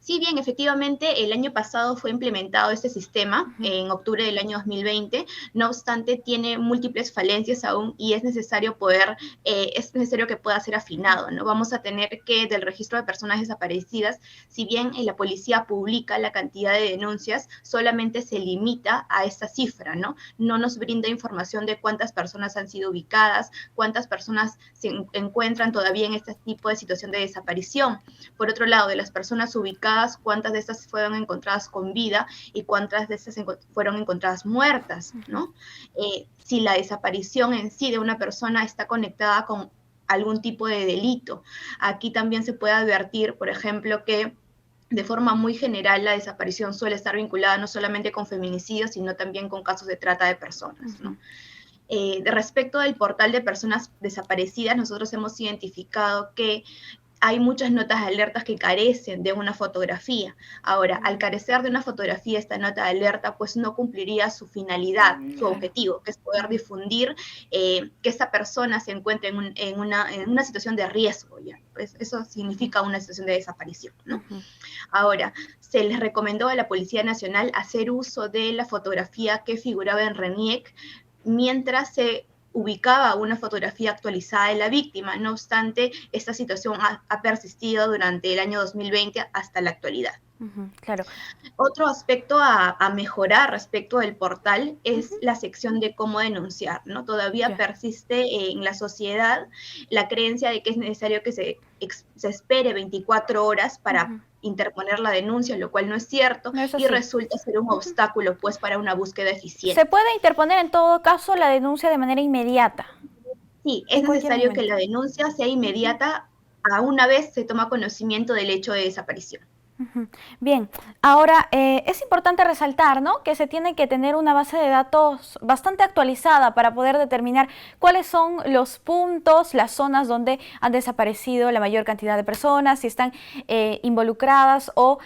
Sí, bien, efectivamente, el año pasado fue implementado este sistema, en octubre del año 2020, no obstante, tiene múltiples falencias aún y es necesario que pueda ser afinado, ¿no? Vamos a tener que, del registro de personas desaparecidas, si bien la policía publica la cantidad de denuncias, solamente se limita a esta cifra, ¿no? No nos brinda información de cuántas personas han sido ubicadas, cuántas personas se encuentran todavía en este tipo de situación de desaparición. Por otro lado, de las personas ubicadas, cuántas de estas fueron encontradas con vida y cuántas de estas fueron encontradas muertas, ¿no? Si la desaparición en sí de una persona está conectada con algún tipo de delito. Aquí también se puede advertir, por ejemplo, que de forma muy general la desaparición suele estar vinculada no solamente con feminicidios, sino también con casos de trata de personas, ¿no? Respecto del portal de personas desaparecidas, nosotros hemos identificado que hay muchas notas de alertas que carecen de una fotografía. Ahora, al carecer de una fotografía, esta nota de alerta pues no cumpliría su finalidad, su objetivo, que es poder difundir que esta persona se encuentra en una situación de riesgo, ¿ya? Pues eso significa una situación de desaparición, ¿no? Ahora, se les recomendó a la Policía Nacional hacer uso de la fotografía que figuraba en RENIEC mientras se ubicaba una fotografía actualizada de la víctima. No obstante, esta situación ha persistido durante el año 2020 hasta la actualidad. Claro. Otro aspecto a mejorar respecto del portal es la sección de cómo denunciar, ¿no? Todavía persiste en la sociedad la creencia de que es necesario que se espere 24 horas para interponer la denuncia, lo cual no es cierto, y resulta ser un obstáculo pues para una búsqueda eficiente. ¿Se puede interponer en todo caso la denuncia de manera inmediata? Sí, es necesario que la denuncia sea inmediata a una vez se toma conocimiento del hecho de desaparición. Bien, ahora es importante resaltar, ¿no?, que se tiene que tener una base de datos bastante actualizada para poder determinar cuáles son los puntos, las zonas donde han desaparecido la mayor cantidad de personas, si están involucradas o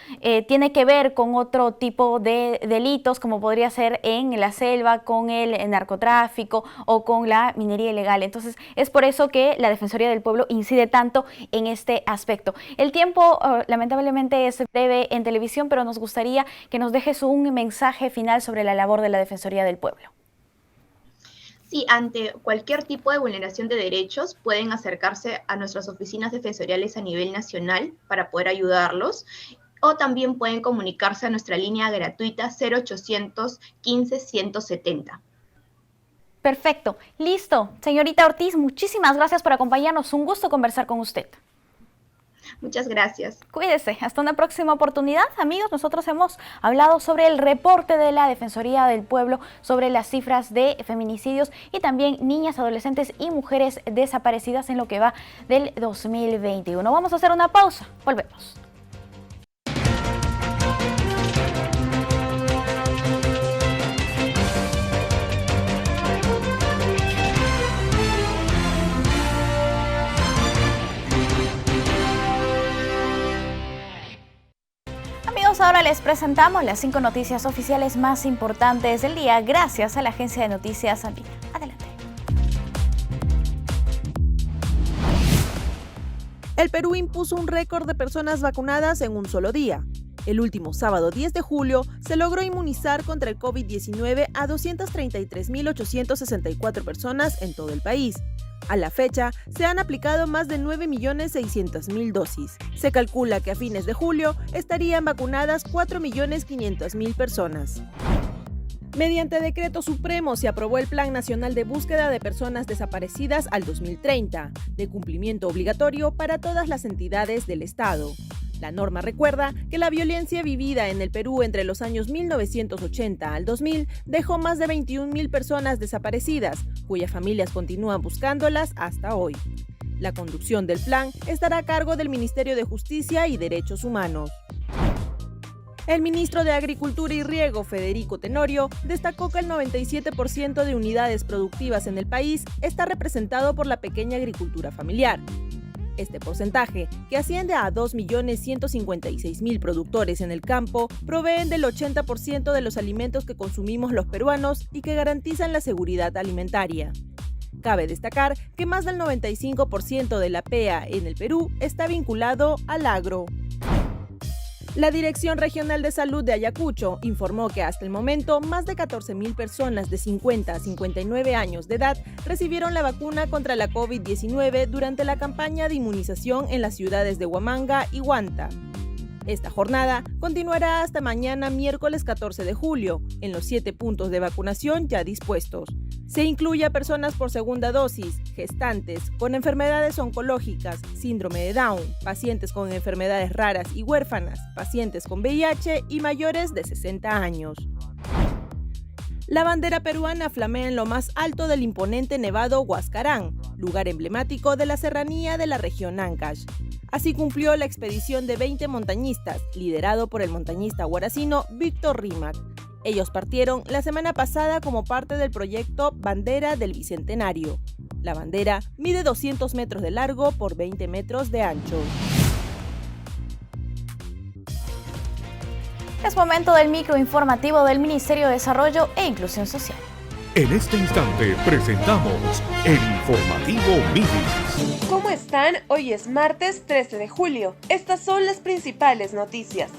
tiene que ver con otro tipo de delitos, como podría ser en la selva con el narcotráfico o con la minería ilegal. Entonces es por eso que la Defensoría del Pueblo incide tanto en este aspecto. El tiempo lamentablemente es breve en televisión, pero nos gustaría que nos dejes un mensaje final sobre la labor de la Defensoría del Pueblo. Sí, ante cualquier tipo de vulneración de derechos pueden acercarse a nuestras oficinas defensoriales a nivel nacional para poder ayudarlos, o también pueden comunicarse a nuestra línea gratuita 0800 15 170. Perfecto, listo. Señorita Ortiz, muchísimas gracias por acompañarnos. Un gusto conversar con usted. Muchas gracias. Cuídese. Hasta una próxima oportunidad. Amigos, nosotros hemos hablado sobre el reporte de la Defensoría del Pueblo sobre las cifras de feminicidios y también niñas, adolescentes y mujeres desaparecidas en lo que va del 2021. Vamos a hacer una pausa. Volvemos. Ahora les presentamos las 5 noticias oficiales más importantes del día gracias a la agencia de noticias Andina. Adelante. El Perú impuso un récord de personas vacunadas en un solo día. El último sábado 10 de julio se logró inmunizar contra el COVID-19 a 233.864 personas en todo el país. A la fecha, se han aplicado más de 9.600.000 dosis. Se calcula que a fines de julio estarían vacunadas 4.500.000 personas. Mediante decreto supremo se aprobó el Plan Nacional de Búsqueda de Personas Desaparecidas al 2030, de cumplimiento obligatorio para todas las entidades del Estado. La norma recuerda que la violencia vivida en el Perú entre los años 1980 al 2000 dejó más de 21.000 personas desaparecidas, cuyas familias continúan buscándolas hasta hoy. La conducción del plan estará a cargo del Ministerio de Justicia y Derechos Humanos. El ministro de Agricultura y Riego, Federico Tenorio, destacó que el 97% de unidades productivas en el país está representado por la pequeña agricultura familiar. Este porcentaje, que asciende a 2.156.000 productores en el campo, proveen del 80% de los alimentos que consumimos los peruanos y que garantizan la seguridad alimentaria. Cabe destacar que más del 95% de la PEA en el Perú está vinculado al agro. La Dirección Regional de Salud de Ayacucho informó que hasta el momento más de 14.000 personas de 50 a 59 años de edad recibieron la vacuna contra la COVID-19 durante la campaña de inmunización en las ciudades de Huamanga y Huanta. Esta jornada continuará hasta mañana miércoles 14 de julio, en los 7 puntos de vacunación ya dispuestos. Se incluye a personas por segunda dosis, gestantes, con enfermedades oncológicas, síndrome de Down, pacientes con enfermedades raras y huérfanas, pacientes con VIH y mayores de 60 años. La bandera peruana flamea en lo más alto del imponente nevado Huascarán, lugar emblemático de la serranía de la región Ancash. Así cumplió la expedición de 20 montañistas, liderado por el montañista guaracino Víctor Rímac. Ellos partieron la semana pasada como parte del proyecto Bandera del Bicentenario. La bandera mide 200 metros de largo por 20 metros de ancho. Es momento del microinformativo del Ministerio de Desarrollo e Inclusión Social. En este instante presentamos el informativo MIDIS. ¿Cómo están? Hoy es martes 13 de julio. Estas son las principales noticias.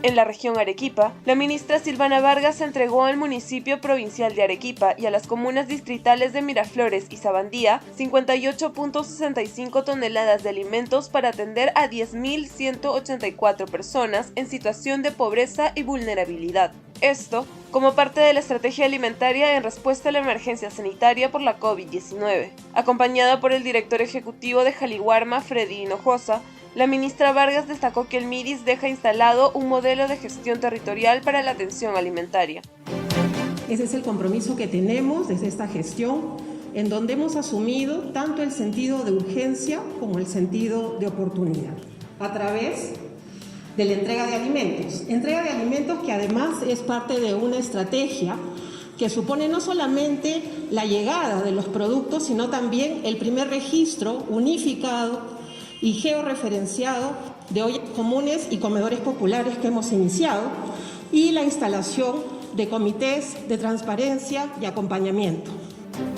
En la región Arequipa, la ministra Silvana Vargas entregó al municipio provincial de Arequipa y a las comunas distritales de Miraflores y Sabandía 58.65 toneladas de alimentos para atender a 10.184 personas en situación de pobreza y vulnerabilidad. Esto como parte de la estrategia alimentaria en respuesta a la emergencia sanitaria por la COVID-19. Acompañada por el director ejecutivo de Jaliguarma, Freddy Hinojosa, la ministra Vargas destacó que el MIDIS deja instalado un modelo de gestión territorial para la atención alimentaria. Ese es el compromiso que tenemos desde esta gestión, en donde hemos asumido tanto el sentido de urgencia como el sentido de oportunidad, a través de la entrega de alimentos. Entrega de alimentos que además es parte de una estrategia que supone no solamente la llegada de los productos, sino también el primer registro unificado y georreferenciado de ollas comunes y comedores populares que hemos iniciado, y la instalación de comités de transparencia y acompañamiento.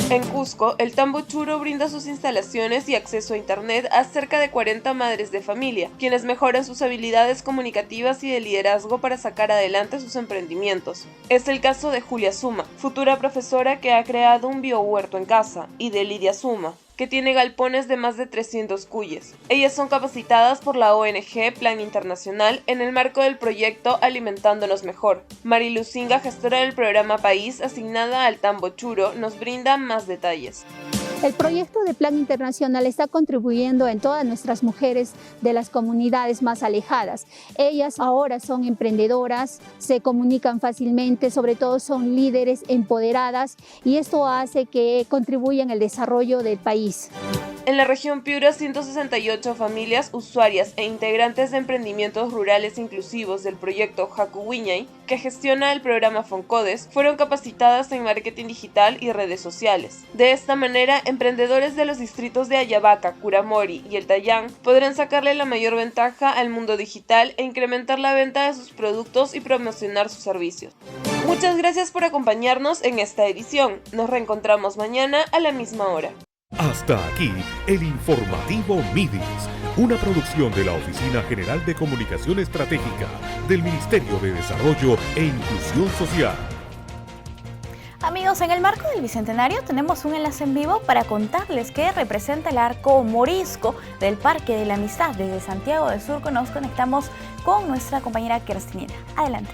En Cusco, el Tambochuro brinda sus instalaciones y acceso a internet a cerca de 40 madres de familia, quienes mejoran sus habilidades comunicativas y de liderazgo para sacar adelante sus emprendimientos. Es el caso de Julia Suma, futura profesora que ha creado un biohuerto en casa, y de Lidia Suma, que tiene galpones de más de 300 cuyes. Ellas son capacitadas por la ONG Plan Internacional en el marco del proyecto Alimentándonos Mejor. Marilu Singa, gestora del programa País asignada al Tambochuro, nos brinda más detalles. El proyecto de Plan Internacional está contribuyendo en todas nuestras mujeres de las comunidades más alejadas. Ellas ahora son emprendedoras, se comunican fácilmente, sobre todo son líderes empoderadas, y esto hace que contribuyan al desarrollo del país. En la región Piura, 168 familias usuarias e integrantes de emprendimientos rurales inclusivos del proyecto Hakuwiñay, que gestiona el programa Foncodes, fueron capacitadas en marketing digital y redes sociales. De esta manera, emprendedores de los distritos de Ayabaca, Curamori y El Tayán podrán sacarle la mayor ventaja al mundo digital e incrementar la venta de sus productos y promocionar sus servicios. Muchas gracias por acompañarnos en esta edición. Nos reencontramos mañana a la misma hora. Hasta aquí el informativo MIDIS, una producción de la Oficina General de Comunicación Estratégica del Ministerio de Desarrollo e Inclusión Social. Amigos, en el marco del Bicentenario tenemos un enlace en vivo para contarles que representa el arco morisco del Parque de la Amistad. Desde Santiago de Surco nos conectamos con nuestra compañera Kerstinina. Adelante.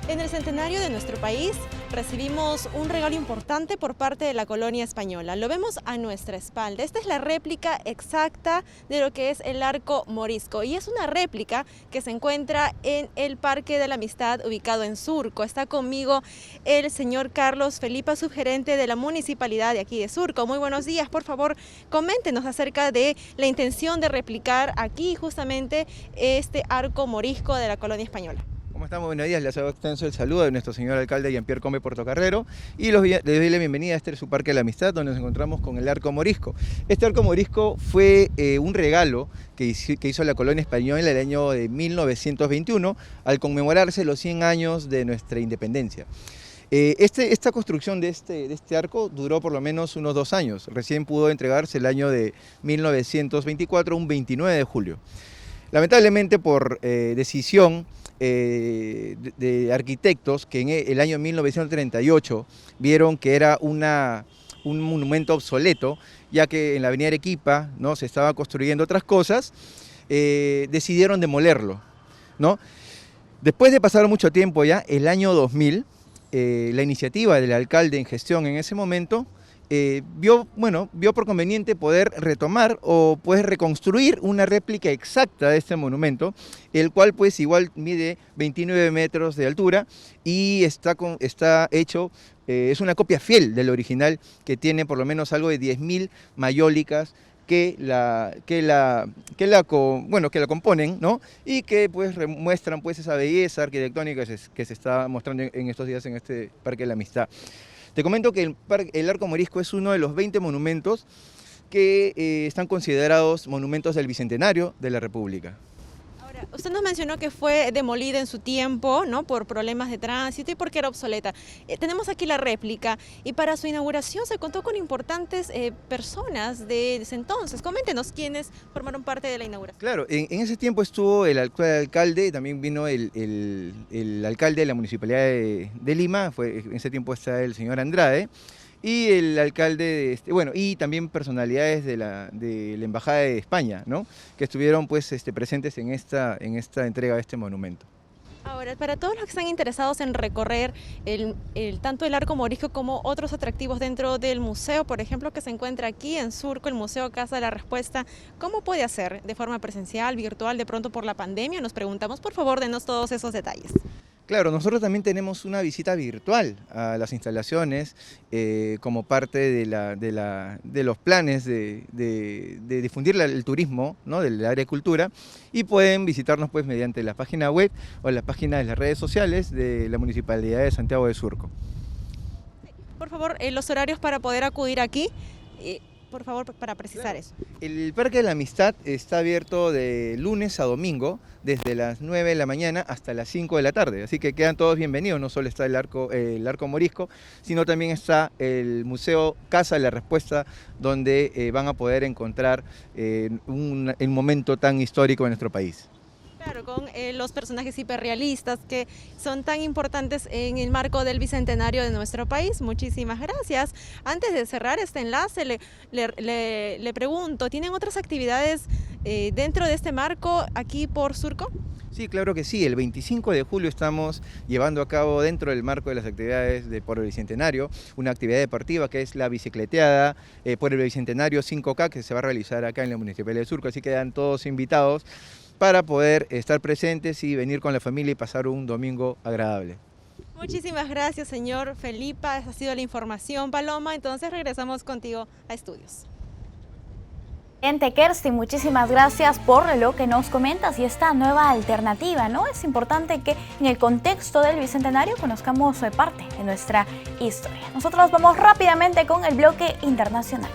En el centenario de nuestro país recibimos un regalo importante por parte de la colonia española. Lo vemos a nuestra espalda. Esta es la réplica exacta de lo que es el arco morisco, y es una réplica que se encuentra en el Parque de la Amistad ubicado en Surco. Está conmigo el señor Carlos Felipa, subgerente de la municipalidad de aquí de Surco. Muy buenos días. Por favor, coméntenos acerca de la intención de replicar aquí justamente este arco morisco de la colonia española. ¿Cómo estamos? Buenos días, les hago extenso el saludo de nuestro señor alcalde Jean-Pierre Combe Portocarrero, y les doy la bienvenida a este su Parque de la Amistad, donde nos encontramos con el arco morisco. Este arco morisco fue un regalo que hizo la colonia española en el año de 1921 al conmemorarse los 100 años de nuestra independencia. Esta construcción de este arco duró por lo menos unos 2 años. Recién pudo entregarse el año de 1924, un 29 de julio. Lamentablemente, por decisión de arquitectos que en el año 1938 vieron que era un monumento obsoleto, ya que en la avenida Arequipa, ¿no?, se estaba construyendo otras cosas, decidieron demolerlo, ¿no? Después de pasar mucho tiempo ya, el año 2000, la iniciativa del alcalde en gestión en ese momento vio por conveniente poder retomar o pues reconstruir una réplica exacta de este monumento, el cual pues igual mide 29 metros de altura y está hecho, es una copia fiel del original, que tiene por lo menos algo de 10.000 mayólicas que la componen, ¿no? Y que pues muestran pues esa belleza arquitectónica que se está mostrando en estos días en este Parque de la Amistad. Te comento que el Arco Morisco es uno de los 20 monumentos que están considerados monumentos del Bicentenario de la República. Usted nos mencionó que fue demolida en su tiempo, ¿no?, por problemas de tránsito y porque era obsoleta. Tenemos aquí la réplica y para su inauguración se contó con importantes personas de ese entonces. Coméntenos quiénes formaron parte de la inauguración. Claro, en ese tiempo estuvo el actual alcalde, también vino el alcalde de la Municipalidad de Lima, en ese tiempo está el señor Andrade, y el alcalde, y también personalidades de la Embajada de España, ¿no?, que estuvieron pues, presentes en esta entrega de este monumento. Ahora, para todos los que están interesados en recorrer tanto el Arco Morisco como otros atractivos dentro del museo, por ejemplo, que se encuentra aquí en Surco, el Museo Casa de la Respuesta, ¿cómo puede hacer? ¿De forma presencial, virtual, de pronto por la pandemia? Nos preguntamos, por favor, denos todos esos detalles. Claro, nosotros también tenemos una visita virtual a las instalaciones como parte de los planes de difundir el turismo, ¿no?, del área de cultura, y pueden visitarnos pues mediante la página web o la página de las redes sociales de la Municipalidad de Santiago de Surco. Por favor, los horarios para poder acudir aquí. Por favor, para precisar eso. El Parque de la Amistad está abierto de lunes a domingo, desde las 9 de la mañana hasta las 5 de la tarde, así que quedan todos bienvenidos. No solo está el Arco Morisco, sino también está el Museo Casa de la Respuesta, donde van a poder encontrar un momento tan histórico en nuestro país. Claro, con los personajes hiperrealistas que son tan importantes en el marco del Bicentenario de nuestro país. Muchísimas gracias. Antes de cerrar este enlace, le pregunto, ¿tienen otras actividades dentro de este marco aquí por Surco? Sí, claro que sí. El 25 de julio estamos llevando a cabo, dentro del marco de las actividades por el Bicentenario, una actividad deportiva que es la bicicleteada por el Bicentenario 5K, que se va a realizar acá en la Municipalidad de Surco, así que quedan todos invitados para poder estar presentes y venir con la familia y pasar un domingo agradable. Muchísimas gracias, señor Felipa. Esa ha sido la información, Paloma. Entonces regresamos contigo a estudios. Kerstin, muchísimas gracias por lo que nos comentas y esta nueva alternativa, ¿no? Es importante que en el contexto del Bicentenario conozcamos parte de nuestra historia. Nosotros vamos rápidamente con el bloque internacional.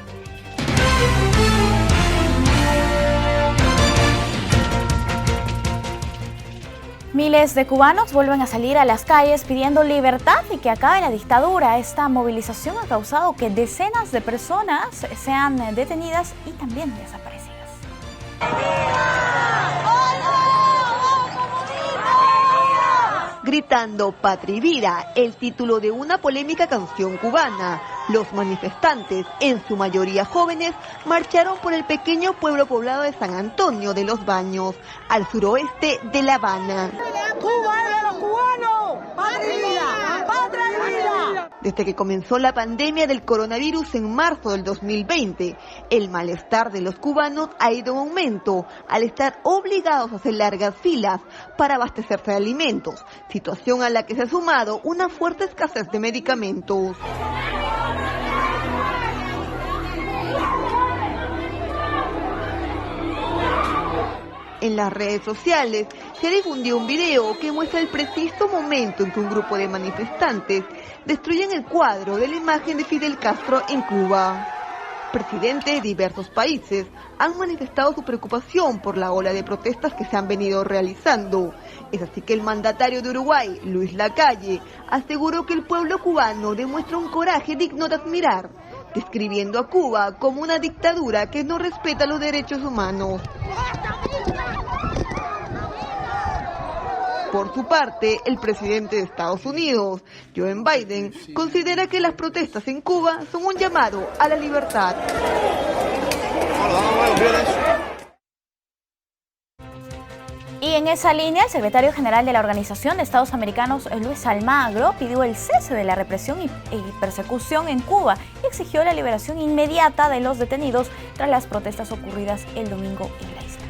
Miles de cubanos vuelven a salir a las calles pidiendo libertad y que acabe la dictadura. Esta movilización ha causado que decenas de personas sean detenidas y también desaparecidas. Gritando Patria y Vida, el título de una polémica canción cubana. Los manifestantes, en su mayoría jóvenes, marcharon por el pequeño pueblo poblado de San Antonio de los Baños, al suroeste de La Habana. ¡Cuba es de los cubanos! ¡Patria y vida! ¡Patria y vida! Desde que comenzó la pandemia del coronavirus en marzo del 2020, el malestar de los cubanos ha ido en aumento al estar obligados a hacer largas filas para abastecerse de alimentos, situación a la que se ha sumado una fuerte escasez de medicamentos. En las redes sociales se difundió un video que muestra el preciso momento en que un grupo de manifestantes destruyen el cuadro de la imagen de Fidel Castro en Cuba. Presidentes de diversos países han manifestado su preocupación por la ola de protestas que se han venido realizando. Es así que el mandatario de Uruguay, Luis Lacalle, aseguró que el pueblo cubano demuestra un coraje digno de admirar, describiendo a Cuba como una dictadura que no respeta los derechos humanos. Por su parte, el presidente de Estados Unidos, Joe Biden, considera que las protestas en Cuba son un llamado a la libertad. Y en esa línea, el secretario general de la Organización de Estados Americanos, Luis Almagro, pidió el cese de la represión y persecución en Cuba y exigió la liberación inmediata de los detenidos tras las protestas ocurridas el domingo en la isla.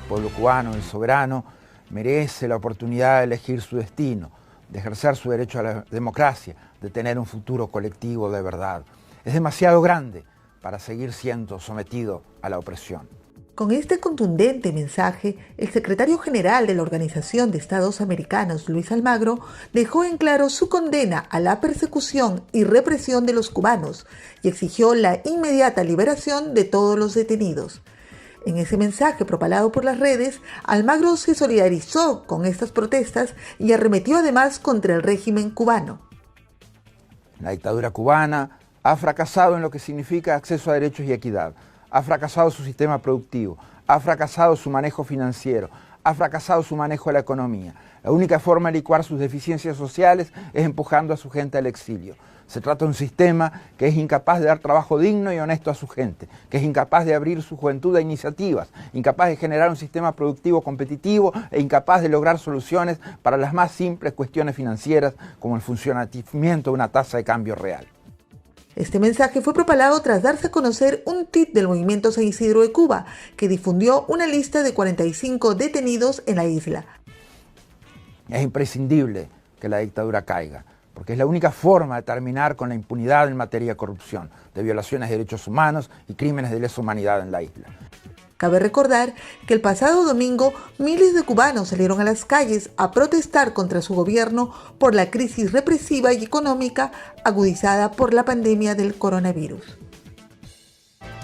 El pueblo cubano, el soberano, merece la oportunidad de elegir su destino, de ejercer su derecho a la democracia, de tener un futuro colectivo de verdad. Es demasiado grande para seguir siendo sometido a la opresión. Con este contundente mensaje, el secretario general de la Organización de Estados Americanos, Luis Almagro, dejó en claro su condena a la persecución y represión de los cubanos y exigió la inmediata liberación de todos los detenidos. En ese mensaje propalado por las redes, Almagro se solidarizó con estas protestas y arremetió además contra el régimen cubano. La dictadura cubana ha fracasado en lo que significa acceso a derechos y equidad. Ha fracasado su sistema productivo, ha fracasado su manejo financiero, ha fracasado su manejo de la economía. La única forma de licuar sus deficiencias sociales es empujando a su gente al exilio. Se trata de un sistema que es incapaz de dar trabajo digno y honesto a su gente, que es incapaz de abrir su juventud a iniciativas, incapaz de generar un sistema productivo competitivo e incapaz de lograr soluciones para las más simples cuestiones financieras como el funcionamiento de una tasa de cambio real. Este mensaje fue propalado tras darse a conocer un tuit del Movimiento San Isidro de Cuba, que difundió una lista de 45 detenidos en la isla. Es imprescindible que la dictadura caiga, porque es la única forma de terminar con la impunidad en materia de corrupción, de violaciones de derechos humanos y crímenes de lesa humanidad en la isla. Cabe recordar que el pasado domingo miles de cubanos salieron a las calles a protestar contra su gobierno por la crisis represiva y económica agudizada por la pandemia del coronavirus.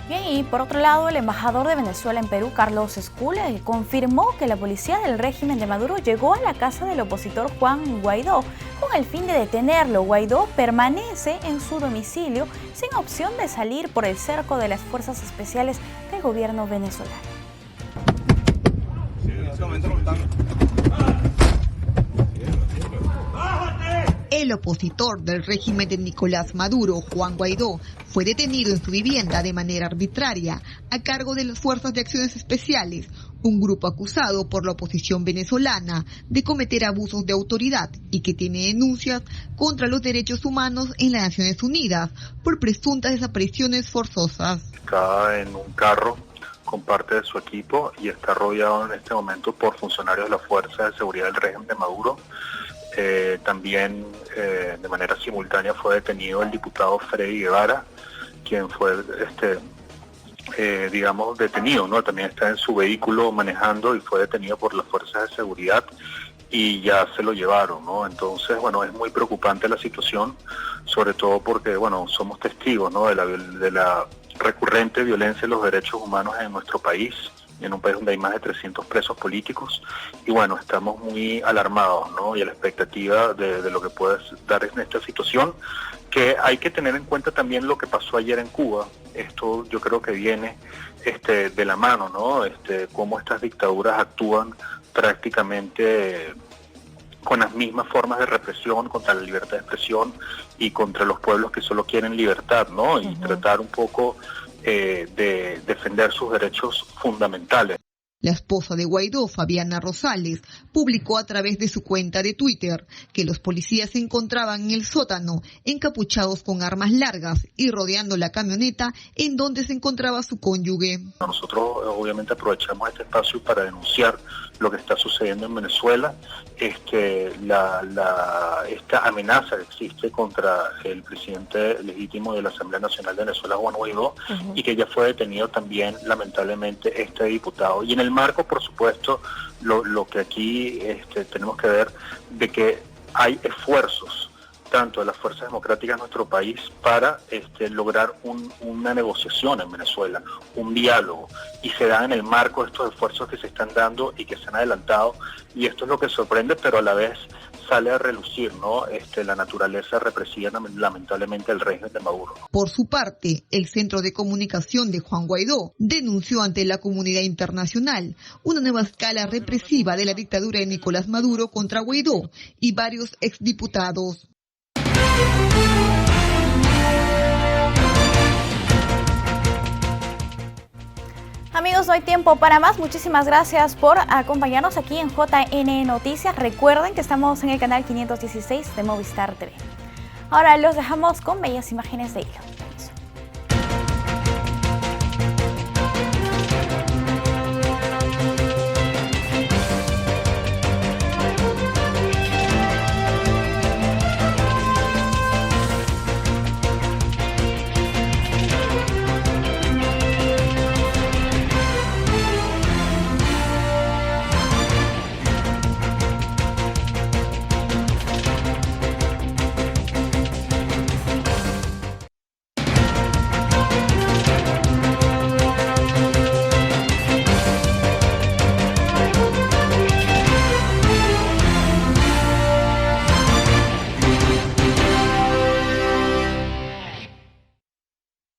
Bien, y por otro lado, el embajador de Venezuela en Perú, Carlos Escule, confirmó que la policía del régimen de Maduro llegó a la casa del opositor Juan Guaidó con el fin de detenerlo. Guaidó permanece en su domicilio sin opción de salir por el cerco de las fuerzas especiales del gobierno venezolano. El opositor del régimen de Nicolás Maduro, Juan Guaidó, fue detenido en su vivienda de manera arbitraria a cargo de las Fuerzas de Acciones Especiales, un grupo acusado por la oposición venezolana de cometer abusos de autoridad y que tiene denuncias contra los derechos humanos en las Naciones Unidas por presuntas desapariciones forzosas. Está en un carro con parte de su equipo y está rodeado en este momento por funcionarios de la Fuerza de Seguridad del régimen de Maduro. También de manera simultánea fue detenido el diputado Freddy Guevara, quien fue detenido, ¿no? También está en su vehículo manejando y fue detenido por las fuerzas de seguridad y ya se lo llevaron, ¿no? Entonces, bueno, es muy preocupante la situación, sobre todo porque, bueno, somos testigos, ¿no? de la recurrente violencia de los derechos humanos en nuestro país, en un país donde hay más de 300 presos políticos, y bueno, estamos muy alarmados, ¿no? Y a la expectativa de lo que puede dar en esta situación, que hay que tener en cuenta también lo que pasó ayer en Cuba. Esto yo creo que viene de la mano, ¿no? Cómo estas dictaduras actúan prácticamente con las mismas formas de represión contra la libertad de expresión y contra los pueblos que solo quieren libertad, ¿no? Y tratar un poco de defender sus derechos fundamentales. La esposa de Guaidó, Fabiana Rosales, publicó a través de su cuenta de Twitter que los policías se encontraban en el sótano, encapuchados con armas largas y rodeando la camioneta en donde se encontraba su cónyuge. Nosotros obviamente aprovechamos este espacio para denunciar lo que está sucediendo en Venezuela, esta amenaza que existe contra el presidente legítimo de la Asamblea Nacional de Venezuela, Juan Guaidó, y que ya fue detenido también, lamentablemente, este diputado. Y en el marco, por supuesto, lo que aquí tenemos que ver, de que hay esfuerzos tanto de las fuerzas democráticas de nuestro país para lograr una negociación en Venezuela, un diálogo, y se da en el marco de estos esfuerzos que se están dando y que se han adelantado, y esto es lo que sorprende, pero a la vez sale a relucir, ¿no? La naturaleza represiva, lamentablemente, del régimen de Maduro. Por su parte, el Centro de Comunicación de Juan Guaidó denunció ante la comunidad internacional una nueva escala represiva de la dictadura de Nicolás Maduro contra Guaidó y varios exdiputados. Amigos, no hay tiempo para más. Muchísimas gracias por acompañarnos aquí en JN Noticias. Recuerden que estamos en el canal 516 de Movistar TV. Ahora los dejamos con bellas imágenes de hilo.